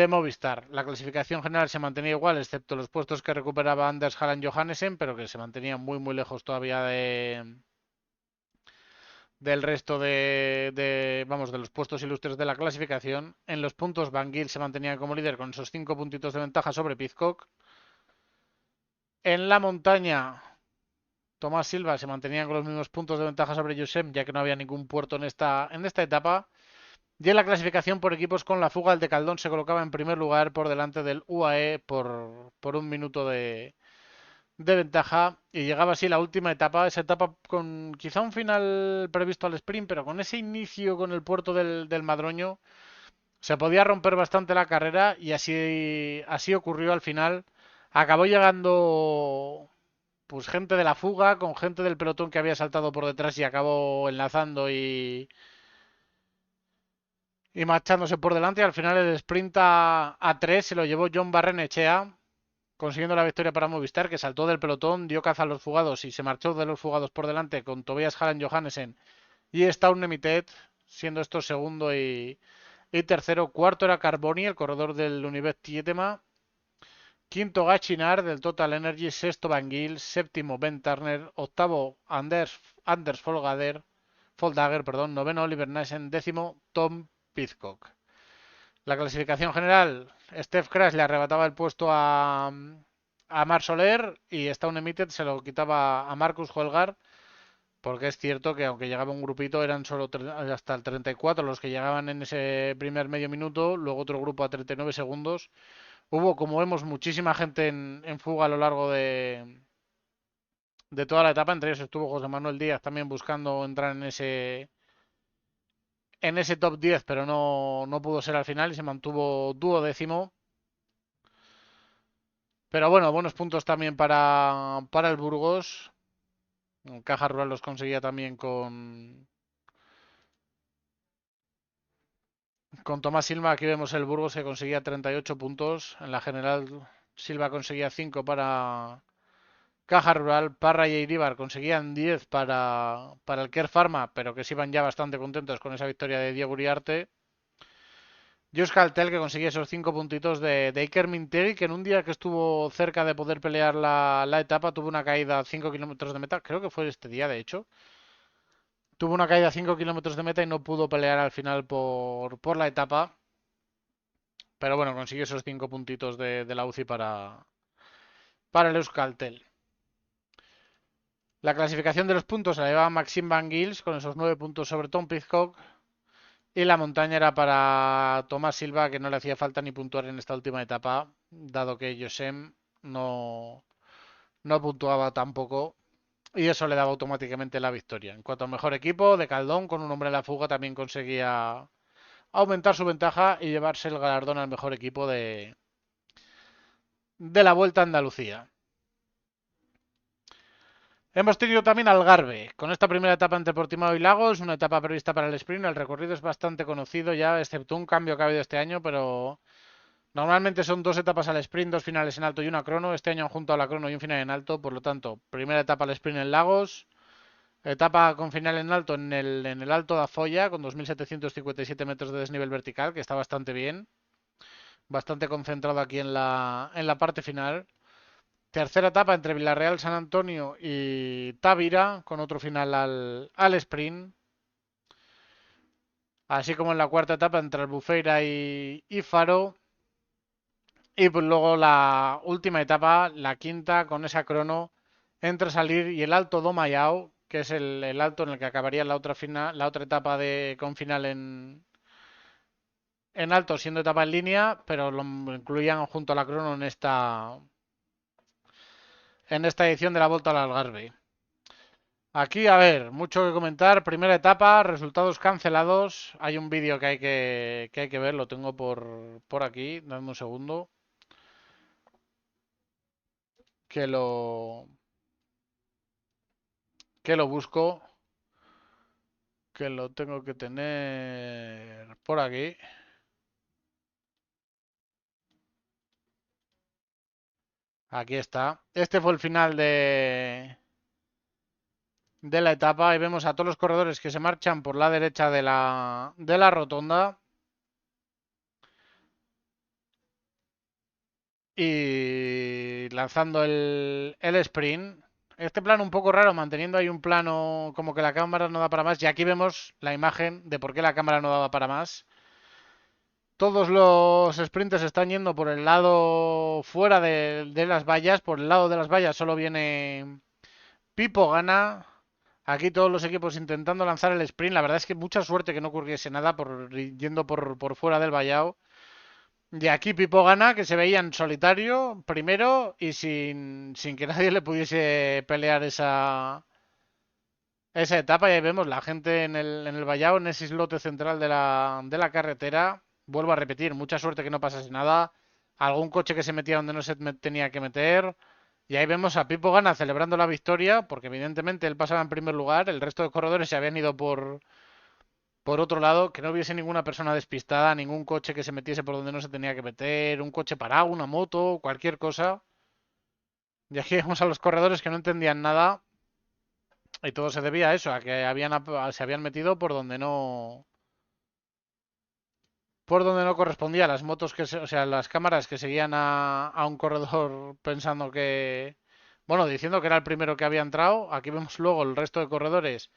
Movistar. La clasificación general se mantenía igual, excepto los puestos que recuperaba Anders Halland Johannessen, pero que se mantenían muy lejos todavía del resto vamos, de los puestos ilustres de la clasificación. En los puntos, Van Giel se mantenía como líder con esos 5 puntitos de ventaja sobre Pidcock. En la montaña, Tomás Silva se mantenía con los mismos puntos de ventaja sobre Josem, ya que no había ningún puerto en esta etapa. Y en la clasificación por equipos con la fuga, el de Caldón se colocaba en primer lugar por delante del UAE por un minuto de ventaja y llegaba así la última etapa, esa etapa con quizá un final previsto al sprint, pero con ese inicio con el puerto del Madroño se podía romper bastante la carrera y así ocurrió al final. Acabó llegando pues gente de la fuga con gente del pelotón que había saltado por detrás y acabó enlazando y marchándose por delante. Y al final el sprint a 3 se lo llevó John Barrenechea, consiguiendo la victoria para Movistar, que saltó del pelotón, dio caza a los fugados y se marchó de los fugados por delante con Tobias Halland Johannessen y Staun Nemitet, siendo esto segundo y tercero. Cuarto era Carboni, el corredor del Unibet Tietema. Quinto Gachinar del Total Energy. Sexto Van Giel. Séptimo Ben Turner. Octavo Anders Foldager, perdón. Noveno Oliver Nassen. Décimo Tom Pidcock. La clasificación general, Steph Crash le arrebataba el puesto a Marc Soler y Staun Unlimited se lo quitaba a Marcus Holgar, porque es cierto que aunque llegaba un grupito eran solo hasta el 34 los que llegaban en ese primer medio minuto, luego otro grupo a 39 segundos. Hubo, como vemos, muchísima gente en fuga a lo largo de toda la etapa, entre ellos estuvo José Manuel Díaz también buscando entrar en ese top 10, pero no pudo ser al final y se mantuvo duodécimo. Pero bueno, buenos puntos también para el Burgos. Caja Rural los conseguía también con Tomás Silva. Aquí vemos el Burgos que conseguía 38 puntos. En la general, Silva conseguía 5 para Caja Rural. Parra y Eiríbar conseguían 10 para el Kerr Pharma, pero que se iban ya bastante contentos con esa victoria de Diego Uriarte. Josh Caltel, que conseguía esos 5 puntitos de Iker Minteri, que en un día que estuvo cerca de poder pelear la etapa, tuvo una caída a 5 kilómetros de meta. Creo que fue este día, de hecho. Tuvo una caída a 5 kilómetros de meta y no pudo pelear al final por la etapa. Pero bueno, consiguió esos 5 puntitos de la UCI para el Euskaltel. La clasificación de los puntos la llevaba Maxime Van Gils con esos 9 puntos sobre Tom Pidcock. Y la montaña era para Tomás Silva, que no le hacía falta ni puntuar en esta última etapa, dado que Josem no puntuaba tampoco. Y eso le daba automáticamente la victoria. En cuanto al mejor equipo, de Caldón, con un hombre en la fuga, también conseguía aumentar su ventaja y llevarse el galardón al mejor equipo de la Vuelta a Andalucía. Hemos tenido también Algarve, con esta primera etapa entre Portimao y Lagos, una etapa prevista para el sprint. El recorrido es bastante conocido ya, excepto un cambio que ha habido este año, pero normalmente son dos etapas al sprint, dos finales en alto y una crono. Este año han juntado la crono y un final en alto, por lo tanto, primera etapa al sprint en Lagos, etapa con final en alto en el Alto da Folla, con 2.757 metros de desnivel vertical, que está bastante bien, bastante concentrado aquí en la parte final. Tercera etapa entre Villarreal, San Antonio y Távira, con otro final al sprint. Así como en la cuarta etapa entre Albufeira y Faro. Y pues luego la última etapa, la quinta, con esa crono entre Salir y el Alto do Maiao, que es el alto en el que acabaría la otra etapa con final en alto, siendo etapa en línea, pero lo incluían junto a la crono en esta edición de la Volta al Algarve. Aquí, a ver, mucho que comentar. Primera etapa, resultados cancelados. Hay un vídeo que hay que ver, lo tengo por aquí. Dame un segundo. Que lo, que lo busco. Que lo tengo que tener por aquí. Aquí está. Este fue el final de la etapa. Y vemos a todos los corredores que se marchan por la derecha de la rotonda. Y lanzando el sprint. Este plano un poco raro, manteniendo ahí un plano como que la cámara no da para más. Y aquí vemos la imagen de por qué la cámara no daba para más. Todos los sprinters están yendo por el lado fuera de las vallas. Por el lado de las vallas solo viene Pipo Gana. Aquí todos los equipos intentando lanzar el sprint. La verdad es que mucha suerte que no ocurriese nada yendo por fuera del vallado. De aquí Pipo Gana, que se veía en solitario primero y sin que nadie le pudiese pelear esa etapa. Y ahí vemos la gente en el vallado, en ese islote central de la carretera. Vuelvo a repetir, mucha suerte que no pasase nada. Algún coche que se metía donde no se tenía que meter. Y ahí vemos a Pipo Gana celebrando la victoria, porque evidentemente él pasaba en primer lugar. El resto de corredores se habían ido por otro lado, que no hubiese ninguna persona despistada, ningún coche que se metiese por donde no se tenía que meter, un coche parado, una moto, cualquier cosa. Y aquí vemos a los corredores que no entendían nada y todo se debía a eso, a que se habían metido por donde no correspondía. Las motos o sea, las cámaras que seguían a un corredor pensando bueno, diciendo que era el primero que había entrado. Aquí vemos luego el resto de corredores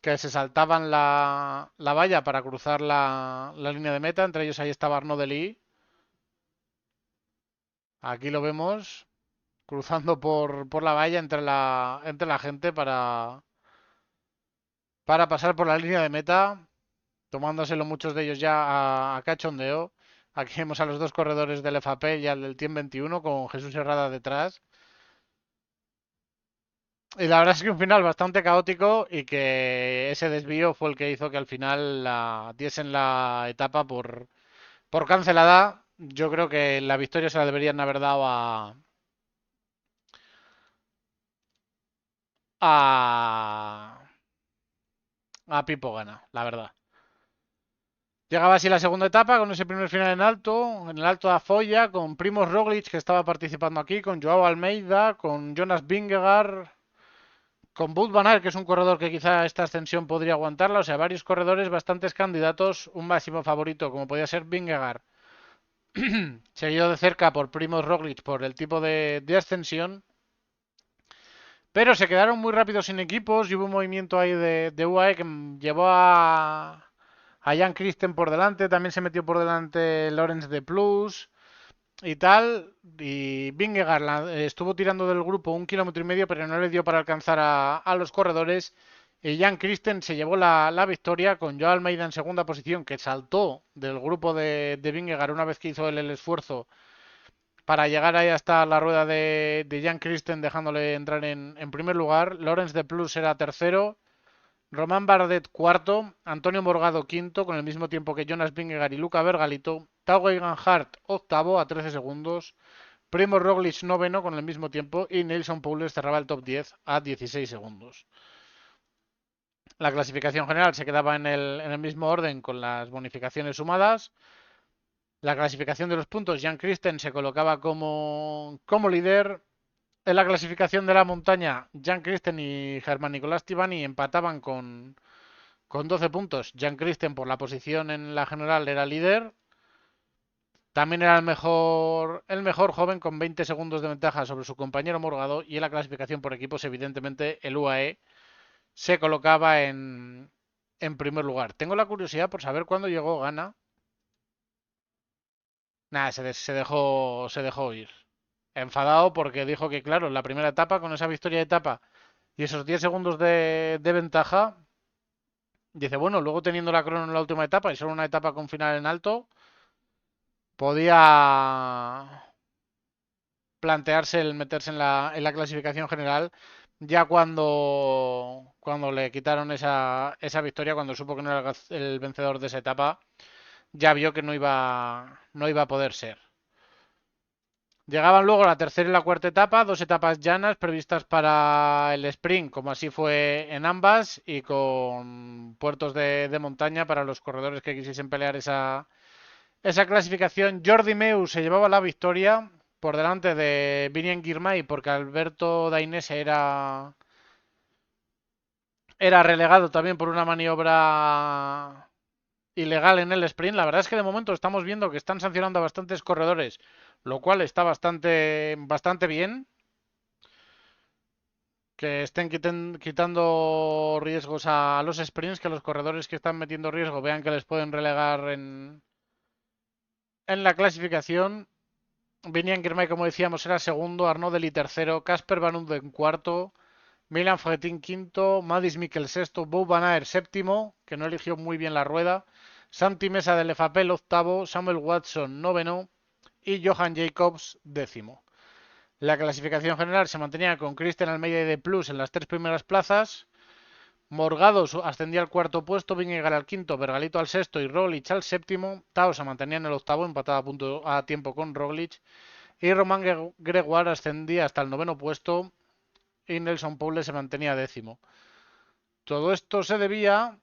que se saltaban la valla para cruzar la línea de meta. Entre ellos ahí estaba Arnaud Delis. Aquí lo vemos cruzando por la valla entre la gente para pasar por la línea de meta, tomándoselo muchos de ellos ya a cachondeo. Aquí vemos a los dos corredores del FAP y al del Team 21 con Jesús Herrada detrás. Y la verdad es que un final bastante caótico y que ese desvío fue el que hizo que al final diesen la etapa por cancelada. Yo creo que la victoria se la deberían haber dado a, a Pipo Gana, la verdad. Llegaba así la segunda etapa con ese primer final en el Alto da Folla, con Primoz Roglic que estaba participando aquí, con Joao Almeida, con Jonas Vingegaard, con Wout van Aert, que es un corredor que quizá esta ascensión podría aguantarla, o sea, varios corredores, bastantes candidatos, un máximo favorito como podía ser Vingegaard, seguido de cerca por Primoz Roglic por el tipo de ascensión, pero se quedaron muy rápido sin equipos y hubo un movimiento ahí de UAE que llevó a Jan Christen por delante, también se metió por delante Lorenz de Plus y tal. Y Vingegaard estuvo tirando del grupo 1,5 km, pero no le dio para alcanzar a los corredores. Y Jan Christen se llevó la victoria con Joao Almeida en segunda posición, que saltó del grupo de Vingegaard una vez que hizo el esfuerzo para llegar ahí hasta la rueda de Jan Christen, dejándole entrar en primer lugar. Lorenz de Plus era tercero. Román Bardet cuarto, Antonio Morgado quinto, con el mismo tiempo que Jonas Vingegaard y Luca Bergalito. Tao Geoghegan Hart octavo a 13 segundos. Primo Roglic noveno con el mismo tiempo y Nelson Poules cerraba el top 10 a 16 segundos. La clasificación general se quedaba en el mismo orden con las bonificaciones sumadas. La clasificación de los puntos, Jan Christen se colocaba como líder. En la clasificación de la montaña, Jan Christen y Germán Nicolás Tibani empataban con 12 puntos. Jan Christen por la posición en la general era líder. También era el mejor joven con 20 segundos de ventaja sobre su compañero Morgado. Y en la clasificación por equipos, evidentemente, el UAE se colocaba en primer lugar. Tengo la curiosidad por saber cuándo llegó Ghana. Nada, se dejó ir. Enfadado porque dijo que, claro, en la primera etapa, con esa victoria de etapa y esos 10 segundos de ventaja, dice, bueno, luego teniendo la crono en la última etapa y solo una etapa con final en alto, podía plantearse el meterse en la clasificación general ya cuando le quitaron esa victoria, cuando supo que no era el vencedor de esa etapa, ya vio que no iba a poder ser. Llegaban luego la tercera y la cuarta etapa, dos etapas llanas previstas para el sprint, como así fue en ambas, y con puertos de montaña para los corredores que quisiesen pelear esa clasificación. Jordi Meus se llevaba la victoria por delante de Vinian Girmay porque Alberto Dainese era relegado también por una maniobra ilegal en el sprint. La verdad es que de momento estamos viendo que están sancionando a bastantes corredores, lo cual está bastante bien. Que estén quitando riesgos a los sprints, que los corredores que están metiendo riesgo vean que les pueden relegar en la clasificación. Vinian Girmay, como decíamos, era segundo, Arnaud tercero, Casper Van Uden cuarto, Milan Fretin quinto, Madis Mikkel sexto, Bo Van Aert séptimo, que no eligió muy bien la rueda, Santi Mesa de Lefapel octavo, Samuel Watson noveno y Johan Jacobs décimo. La clasificación general se mantenía con Christian Almeida y De Plus en las tres primeras plazas. Morgado ascendía al cuarto puesto, Vingegaard al quinto, Bergalito al sexto y Roglic al séptimo. Tao se mantenía en el octavo, empatado a tiempo con Roglic. Y Román Gregoire ascendía hasta el noveno puesto y Nelson Poules se mantenía décimo. Todo esto se debía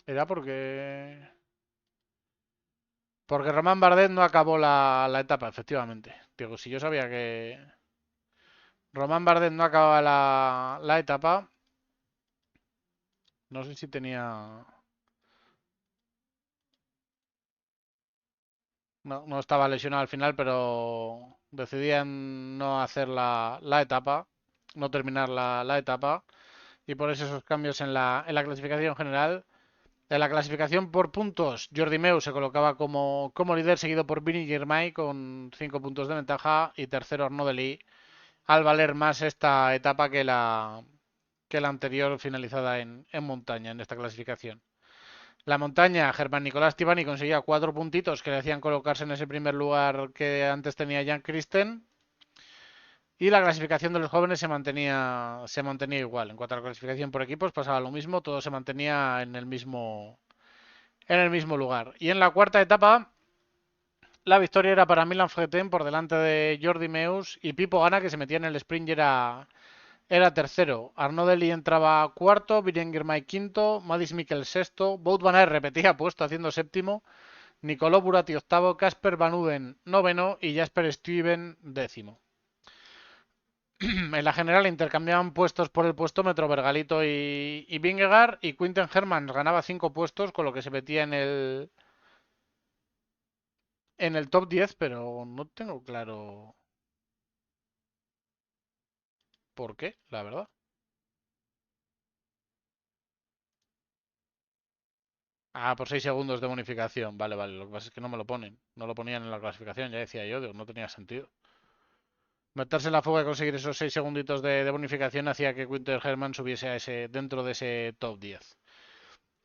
era porque Román Bardet no acabó la etapa, efectivamente. Digo, si yo sabía que Román Bardet no acababa la etapa, no sé si tenía. No estaba lesionado al final, pero decidían no hacer la etapa, no terminar la etapa, y por eso esos cambios en la clasificación general. En la clasificación por puntos, Jordi Meu se colocaba como líder, seguido por Vini Girmay con 5 puntos de ventaja y tercero Arnaud Delis, al valer más esta etapa que la anterior finalizada en montaña en esta clasificación. La montaña, Germán Nicolás Tibani conseguía 4 puntitos que le hacían colocarse en ese primer lugar que antes tenía Jan Christen. Y la clasificación de los jóvenes se mantenía igual. En cuanto a la clasificación por equipos, pasaba lo mismo, todo se mantenía en el mismo lugar. Y en la cuarta etapa, la victoria era para Milan Fretin por delante de Jordi Meus y Pipo Gana, que se metía en el sprint y era tercero. Arnaud Delis entraba cuarto, Girmay quinto, Madis Mikkel sexto, Wout van Aert repetía puesto haciendo séptimo, Nicolò Burati octavo, Casper Van Uden noveno y Jasper Stuyven décimo. En la general intercambiaban puestos por el puestómetro Bergalito y Vingegaard y Quinten Hermans ganaba 5 puestos, con lo que se metía en el top 10, pero no tengo claro por qué, la verdad. Ah, por 6 segundos de bonificación. Vale, vale. Lo que pasa es que no me lo ponen. No lo ponían en la clasificación, ya decía yo, digo, no tenía sentido. Meterse en la fuga y conseguir esos 6 segunditos de bonificación hacía que Quinten Hermans subiese dentro de ese top 10.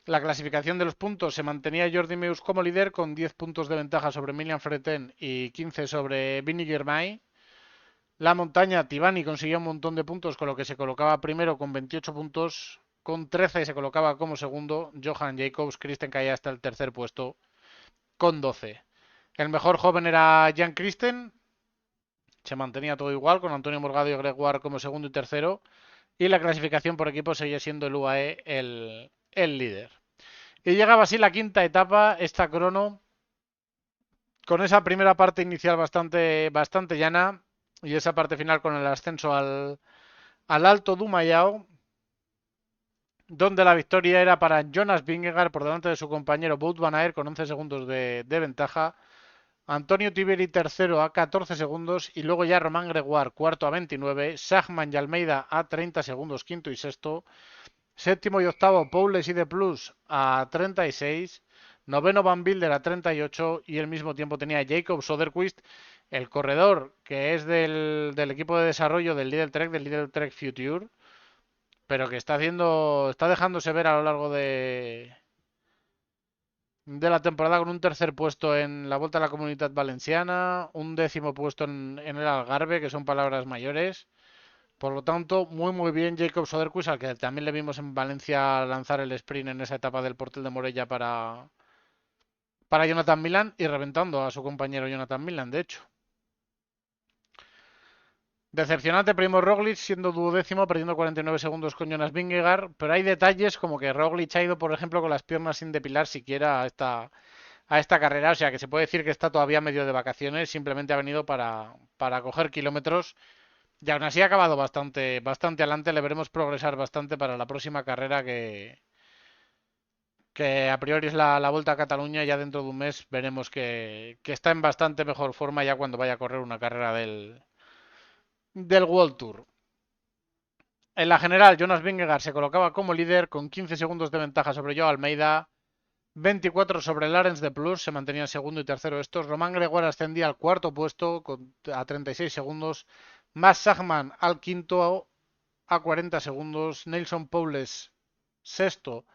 La clasificación de los puntos se mantenía Jordi Meus como líder con 10 puntos de ventaja sobre Milan Fretin y 15 sobre Vini Girmay. La montaña, Tibani consiguió un montón de puntos, con lo que se colocaba primero con 28 puntos con 13 se colocaba como segundo. Johan Jacobs, Christen caía hasta el tercer puesto con 12. El mejor joven era Jan Christen, se mantenía todo igual con Antonio Morgado y Gregoire como segundo y tercero. Y la clasificación por equipo seguía siendo el UAE el líder. Y llegaba así la quinta etapa, esta crono, con esa primera parte inicial bastante llana y esa parte final con el ascenso al Alto Dumayao, donde la victoria era para Jonas Vingegaard por delante de su compañero Wout van Aert con 11 segundos de ventaja. Antonio Tiberi tercero a 14 segundos y luego ya Román Gregoire cuarto a 29, Schachmann y Almeida a 30 segundos quinto y sexto, séptimo y octavo Paul de Plus a 36, noveno Van Wilder a 38 y al mismo tiempo tenía Jacob Soderquist, el corredor que es del equipo de desarrollo del Lidl Trek Future, pero que está dejándose ver a lo largo de la temporada con un tercer puesto en la Vuelta a la Comunidad Valenciana, un décimo puesto en el Algarve, que son palabras mayores. Por lo tanto, muy bien Jacob Soderquist, al que también le vimos en Valencia lanzar el sprint en esa etapa del Portel de Morella para Jonathan Milan y reventando a su compañero Jonathan Milan, de hecho. Decepcionante Primo Roglic siendo duodécimo, perdiendo 49 segundos con Jonas Vingegaard, pero hay detalles como que Roglic ha ido, por ejemplo, con las piernas sin depilar siquiera a esta carrera, o sea que se puede decir que está todavía medio de vacaciones, simplemente ha venido para coger kilómetros y aún así ha acabado bastante adelante, le veremos progresar bastante para la próxima carrera que a priori es la Vuelta a Cataluña, ya dentro de un mes veremos que está en bastante mejor forma ya cuando vaya a correr una carrera del World Tour. En la general, Jonas Vingegaard se colocaba como líder con 15 segundos de ventaja sobre Joao Almeida, 24 sobre Larens de Plus, se mantenían segundo y tercero estos. Román Gregoire ascendía al cuarto puesto a 36 segundos, más Schachmann al quinto a 40 segundos, Nelson Powles sexto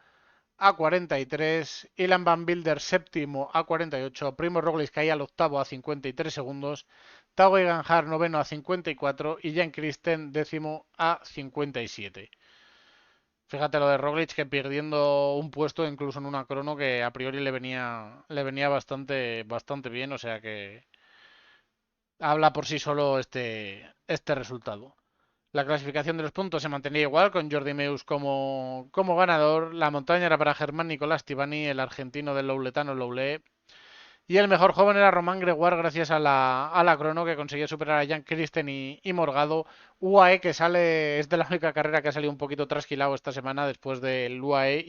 a 43, Ilan Van Wilder séptimo a 48, Primo Roglic caía al octavo a 53 segundos, Tao Geoghegan Hart noveno a 54 y Jan Christen décimo a 57. Fíjate lo de Roglic que perdiendo un puesto incluso en una crono que a priori le venía bastante bien, o sea que habla por sí solo este resultado. La clasificación de los puntos se mantenía igual, con Jordi Meus como ganador. La montaña era para Germán Nicolás Tibani, el argentino del Louletano Loulé. Y el mejor joven era Román Gregoire, gracias a la crono que conseguía superar a Jan Christen y Morgado. UAE, que es de la única carrera que ha salido un poquito trasquilado esta semana después del UAE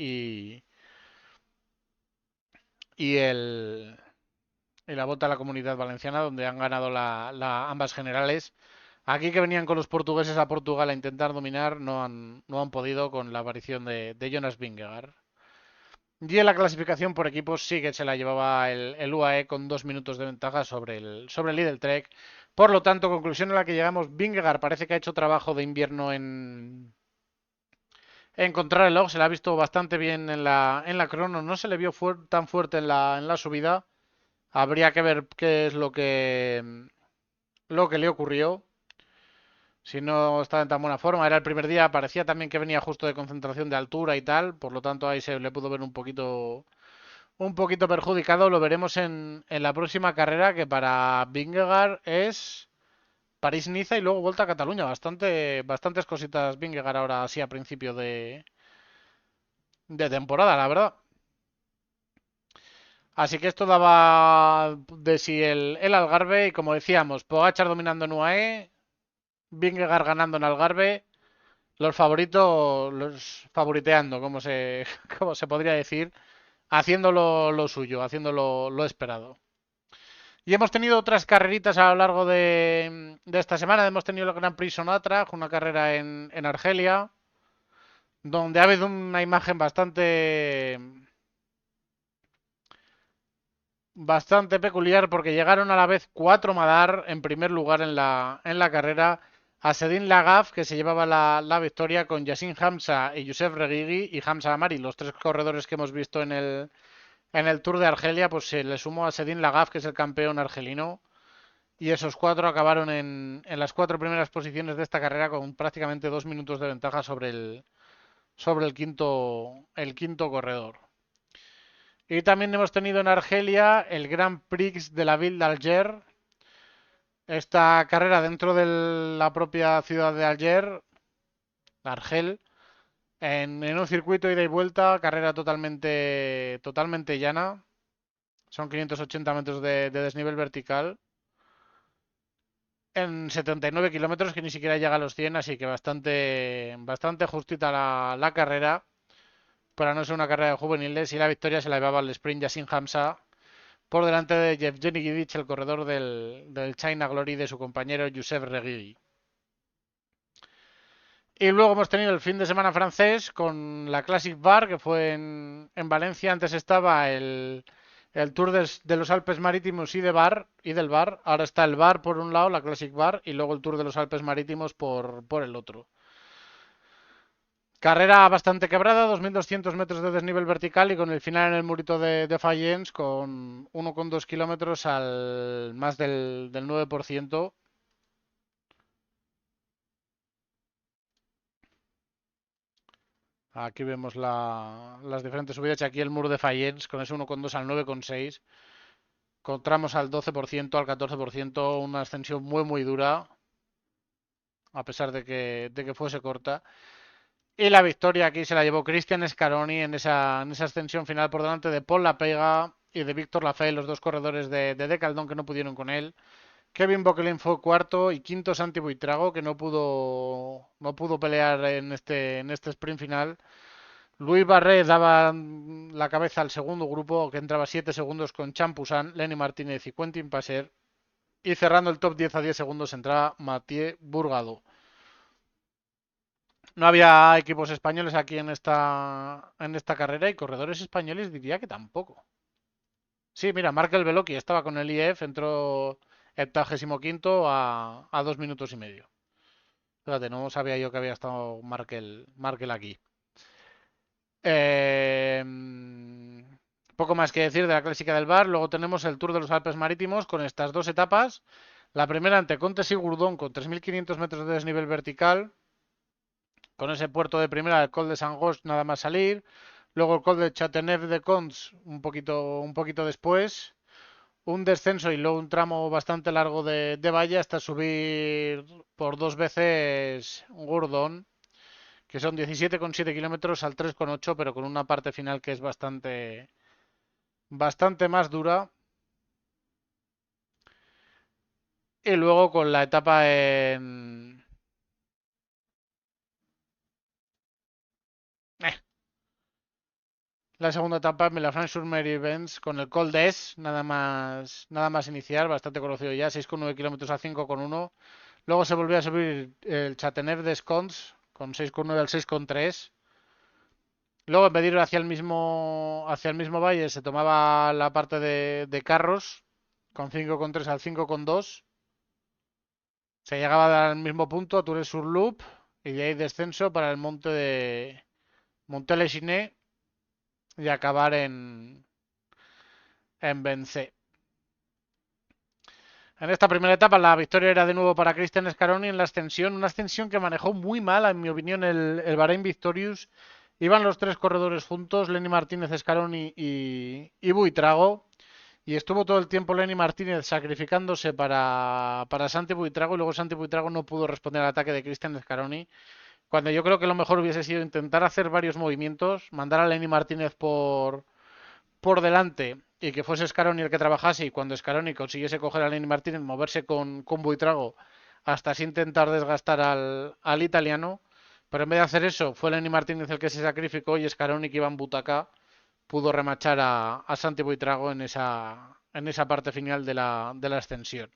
y el, y la Volta a la Comunidad Valenciana, donde han ganado ambas generales. Aquí que venían con los portugueses a Portugal a intentar dominar, no han podido con la aparición de Jonas Vingegaard. Y en la clasificación por equipos sí que se la llevaba el UAE con 2 minutos de ventaja sobre el Lidl Trek. Por lo tanto, conclusión a la que llegamos, Vingegaard parece que ha hecho trabajo de invierno en contrarreloj, se la ha visto bastante bien en la crono, no se le vio tan fuerte en la subida. Habría que ver qué es lo que le ocurrió. Si no estaba en tan buena forma, era el primer día, parecía también que venía justo de concentración de altura y tal, por lo tanto ahí se le pudo ver un poquito perjudicado. Lo veremos en la próxima carrera, que para Vingegaard es París-Niza y luego Vuelta a Cataluña. Bastantes cositas Vingegaard ahora así a principio de temporada, la verdad. Así que esto daba de sí el Algarve y como decíamos, Pogačar dominando en UAE, Vingegaard ganando en Algarve. Los favoritos, los favoriteando, como se podría decir, haciendo lo suyo, haciendo lo esperado. Y hemos tenido otras carreritas a lo largo de esta semana. Hemos tenido el Grand Prix Sonatra, una carrera en Argelia, donde ha habido una imagen bastante peculiar porque llegaron a la vez 4 Madar en primer lugar en la carrera. Asedin Lagaf, que se llevaba la victoria con Yassin Hamza y Youssef Reguigui y Hamza Amari, los tres corredores que hemos visto en el Tour de Argelia, pues se le sumó a Sedin Lagaf, que es el campeón argelino, y esos cuatro acabaron en las 4 primeras posiciones de esta carrera con prácticamente 2 minutos de ventaja sobre el quinto corredor. Y también hemos tenido en Argelia el Grand Prix de la Ville d'Alger. Esta carrera dentro de la propia ciudad de Alger, Argel, en un circuito ida y vuelta, carrera totalmente llana. Son 580 metros de desnivel vertical. En 79 kilómetros, que ni siquiera llega a los 100, así que bastante justita la carrera. Para no ser una carrera de juveniles, y la victoria se la llevaba al sprint Yassin Hamza por delante de Yevgeny Gidich, el corredor del China Glory, de su compañero Youssef Reguilly. Y luego hemos tenido el fin de semana francés con la Classic Bar, que fue en Valencia. Antes estaba el Tour de los Alpes Marítimos y del Bar. Ahora está el Bar por un lado, la Classic Bar, y luego el Tour de los Alpes Marítimos por el otro. Carrera bastante quebrada, 2.200 metros de desnivel vertical y con el final en el murito de Fayens con 1,2 kilómetros al más del 9%. Aquí vemos las diferentes subidas y aquí el muro de Fayens con ese 1,2 al 9,6. Con tramos al 12%, al 14%, una ascensión muy dura, a pesar de que fuese corta. Y la victoria aquí se la llevó Cristian Scaroni en esa ascensión final por delante de Paul Lapega y de Víctor Lafay, los dos corredores de Decaldón que no pudieron con él. Kevin Bockelin fue cuarto y quinto Santi Buitrago, que no pudo pelear en este sprint final. Luis Barré daba la cabeza al segundo grupo, que entraba 7 segundos con Champusan, Lenny Martínez y Quentin Passer. Y cerrando el top 10 a 10 segundos entraba Mathieu Burgado. No había equipos españoles aquí en esta carrera y corredores españoles diría que tampoco. Sí, mira, Markel Beloki estaba con el IF, entró 75º a 2 minutos y medio. Fíjate, no sabía yo que había estado Markel aquí. Eh, Poco más que decir de la clásica del Bar. Luego tenemos el Tour de los Alpes Marítimos con estas dos etapas. La primera ante Contes y Sigurdón con 3.500 metros de desnivel vertical. Con ese puerto de primera, el Col de Sangos nada más salir. Luego el Col de Chateauneuf-de-Cons un poquito después. Un descenso y luego un tramo bastante largo de valle hasta subir por dos veces Gurdon, que son 17,7 kilómetros al 3,8, pero con una parte final que es bastante más dura. Y luego con la etapa la segunda etapa en Melafranche-sur-Mer-Vence con el Col d'Es, nada más iniciar, bastante conocido ya, 6,9 kilómetros a 5,1. Luego se volvió a subir el Chateauneuf-des-Cons con 6,9 al 6,3. Luego, en vez de ir hacia el mismo valle, se tomaba la parte de Carros con 5,3 al 5,2. Se llegaba al mismo punto, a Tours-sur-Loup, y de ahí descenso para el Monté-les-Chinés y acabar en Vence. En esta primera etapa la victoria era de nuevo para Cristian Scaroni en la ascensión, una ascensión que manejó muy mal, en mi opinión, el Bahrain Victorious. Iban los tres corredores juntos, Lenny Martínez, Scaroni y Buitrago. Y estuvo todo el tiempo Lenny Martínez sacrificándose para Santi Buitrago y luego Santi Buitrago no pudo responder al ataque de Cristian Scaroni. Cuando yo creo que lo mejor hubiese sido intentar hacer varios movimientos, mandar a Lenny Martínez por delante y que fuese Scaroni el que trabajase y cuando Scaroni consiguiese coger a Lenny Martínez, moverse con Buitrago hasta así intentar desgastar al italiano. Pero en vez de hacer eso, fue Lenny Martínez el que se sacrificó y Scaroni, que iba en butaca, pudo remachar a Santi Buitrago en esa parte final de la ascensión.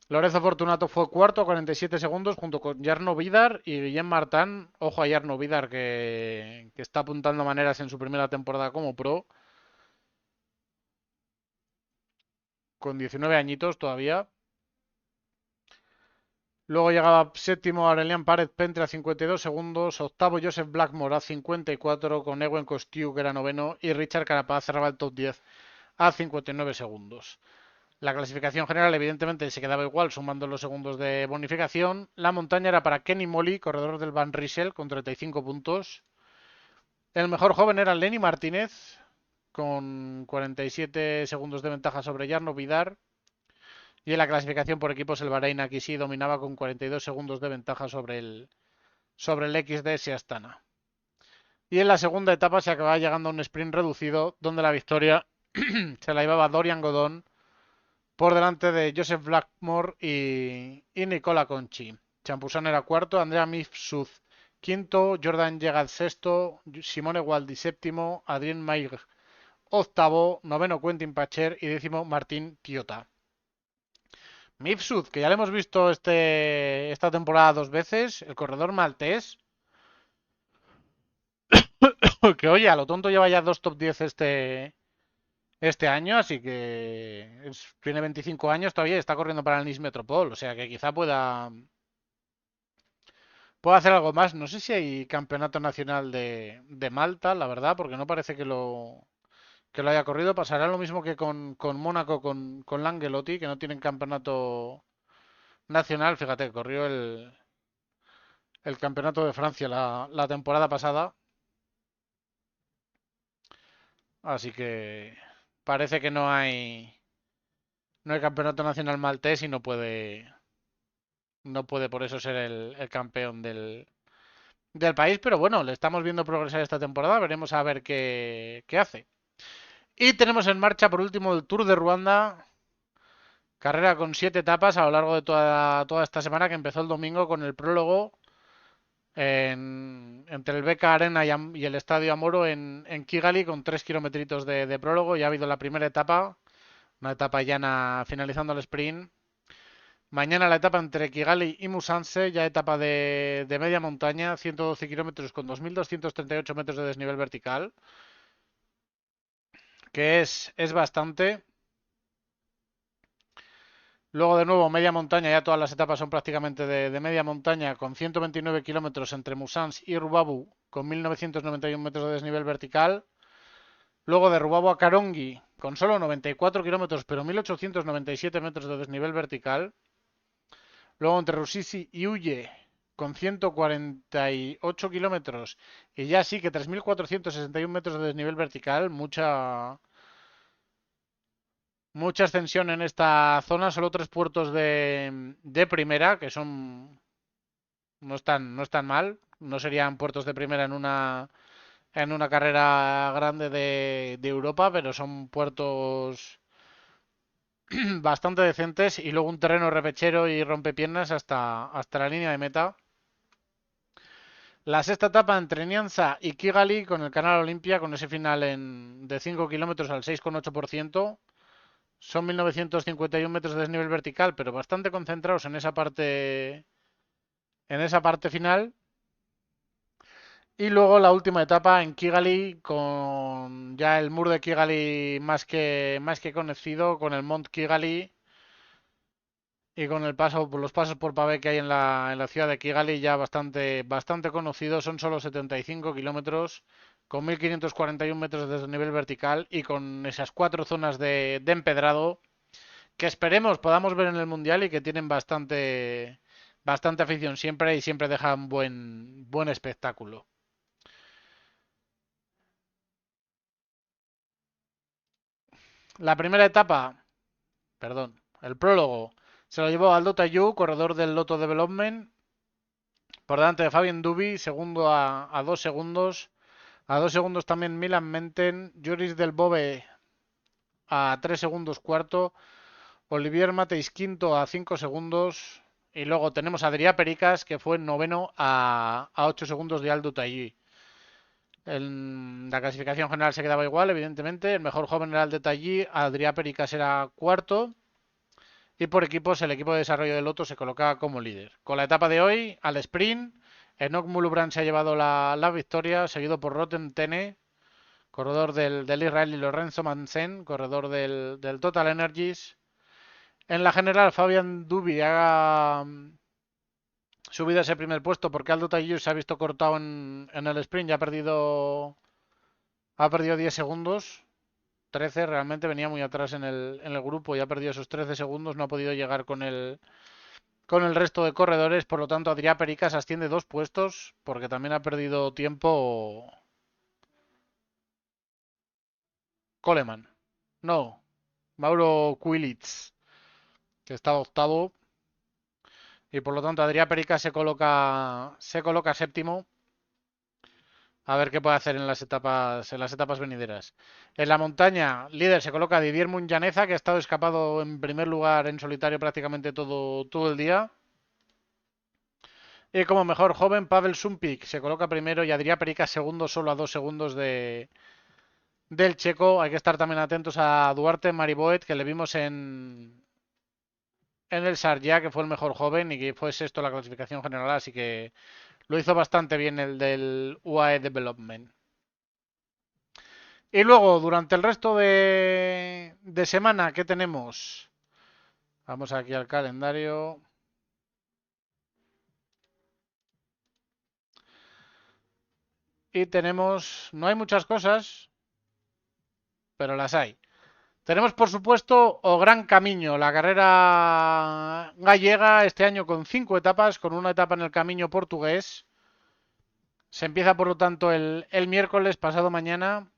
Lorenzo Fortunato fue cuarto a 47 segundos junto con Jarno Vidar y Guillem Martin. Ojo a Jarno Vidar que está apuntando maneras en su primera temporada como pro. Con 19 añitos todavía. Luego llegaba séptimo Aurelian Párez Pentre a 52 segundos. Octavo Joseph Blackmore a 54 con Ewen Costiu, que era noveno. Y Richard Carapaz cerraba el top 10 a 59 segundos. La clasificación general evidentemente se quedaba igual sumando los segundos de bonificación. La montaña era para Kenny Molly, corredor del Van Riesel, con 35 puntos. El mejor joven era Lenny Martínez, con 47 segundos de ventaja sobre Jarno Vidar. Y en la clasificación por equipos, el Bahrein aquí sí dominaba con 42 segundos de ventaja sobre el XDS Astana. Y en la segunda etapa se acababa llegando a un sprint reducido, donde la victoria se la llevaba Dorian Godón por delante de Joseph Blackmore y Nicola Conchi. Champusan era cuarto, Andrea Mifsud quinto, Jordan Llegat sexto, Simone Waldi séptimo, Adrien Maig octavo, noveno Quentin Pacher y décimo Martín Tiota. Mifsud, que ya le hemos visto esta temporada dos veces, el corredor maltés, que oye, a lo tonto lleva ya dos top 10 este año, así que tiene 25 años todavía y está corriendo para el Nice Metropol, o sea que quizá pueda hacer algo más. No sé si hay campeonato nacional de Malta, la verdad, porque no parece que lo haya corrido. Pasará lo mismo que con Mónaco, con Langelotti, que no tienen campeonato nacional. Fíjate, corrió el campeonato de Francia la temporada pasada, así que parece que no hay campeonato nacional maltés y no puede por eso ser el campeón del país, pero bueno, le estamos viendo progresar esta temporada, veremos a ver qué hace. Y tenemos en marcha por último el Tour de Ruanda, carrera con 7 etapas a lo largo de toda esta semana, que empezó el domingo con el prólogo entre el BK Arena y el Estadio Amoro en Kigali, con 3 kilometritos de prólogo. Ya ha habido la primera etapa, una etapa llana finalizando el sprint. Mañana la etapa entre Kigali y Musanze, ya etapa de media montaña, 112 kilómetros con 2.238 metros de desnivel vertical, que es bastante. Luego de nuevo media montaña, ya todas las etapas son prácticamente de media montaña, con 129 kilómetros entre Musans y Rubavu, con 1.991 metros de desnivel vertical. Luego de Rubavu a Karongi, con solo 94 kilómetros, pero 1.897 metros de desnivel vertical. Luego entre Rusisi y Uye, con 148 kilómetros, y ya sí que 3.461 metros de desnivel vertical, mucha extensión en esta zona, solo 3 puertos de primera, que no están mal, no serían puertos de primera en una carrera grande de Europa, pero son puertos bastante decentes, y luego un terreno repechero y rompepiernas hasta la línea de meta. La sexta etapa entre Nianza y Kigali, con el Canal Olimpia, con ese final de 5 kilómetros al 6,8%. Son 1.951 metros de desnivel vertical, pero bastante concentrados en esa parte final. Y luego la última etapa en Kigali, con ya el muro de Kigali más que conocido, con el Mont Kigali y con los pasos por pavé que hay en la ciudad de Kigali, ya bastante conocido. Son solo 75 kilómetros, con 1.541 metros de desnivel vertical y con esas 4 zonas de empedrado que esperemos podamos ver en el Mundial y que tienen bastante afición siempre y siempre dejan buen espectáculo. La primera etapa, perdón, el prólogo, se lo llevó Aldo Tayú, corredor del Lotto Development, por delante de Fabien Duby, segundo a 2 segundos. A 2 segundos también Milan Menten, Joris Del Bove a 3 segundos cuarto, Olivier Mateis quinto a 5 segundos. Y luego tenemos a Adrià Pericas, que fue noveno a 8 segundos de Aldo Tayú. En la clasificación general se quedaba igual, evidentemente. El mejor joven era el de Tallí, Adrià Pericas era cuarto. Y por equipos, el equipo de desarrollo del Loto se colocaba como líder. Con la etapa de hoy, al sprint, Enoch Mulubran se ha llevado la victoria, seguido por Rotem Tene, corredor del Israel, y Lorenzo Mansen, corredor del Total Energies. En la general, Fabian Dubi ha subido a ese primer puesto porque Aldo Tallí se ha visto cortado en el sprint y ha perdido 10 segundos. 13, realmente venía muy atrás en el grupo y ha perdido esos 13 segundos, no ha podido llegar con el resto de corredores, por lo tanto Adrià Pericas asciende 2 puestos porque también ha perdido tiempo Coleman. No, Mauro Kuilitz, que está octavo. Y por lo tanto Adrià Perica se coloca séptimo. A ver qué puede hacer en las etapas venideras. En la montaña, líder se coloca Didier Munyaneza, que ha estado escapado en primer lugar en solitario prácticamente todo el día. Y como mejor joven, Pavel Sumpik se coloca primero y Adrià Perica segundo, solo a 2 segundos del checo. Hay que estar también atentos a Duarte Mariboet, que le vimos en el Sarja, que fue el mejor joven y que fue sexto en la clasificación general, así que lo hizo bastante bien el del UAE Development. Y luego, durante el resto de semana, ¿qué tenemos? Vamos aquí al calendario. Y tenemos, no hay muchas cosas, pero las hay. Tenemos, por supuesto, o Gran Camino, la carrera gallega este año con 5 etapas, con una etapa en el Camino portugués. Se empieza, por lo tanto, el miércoles pasado mañana.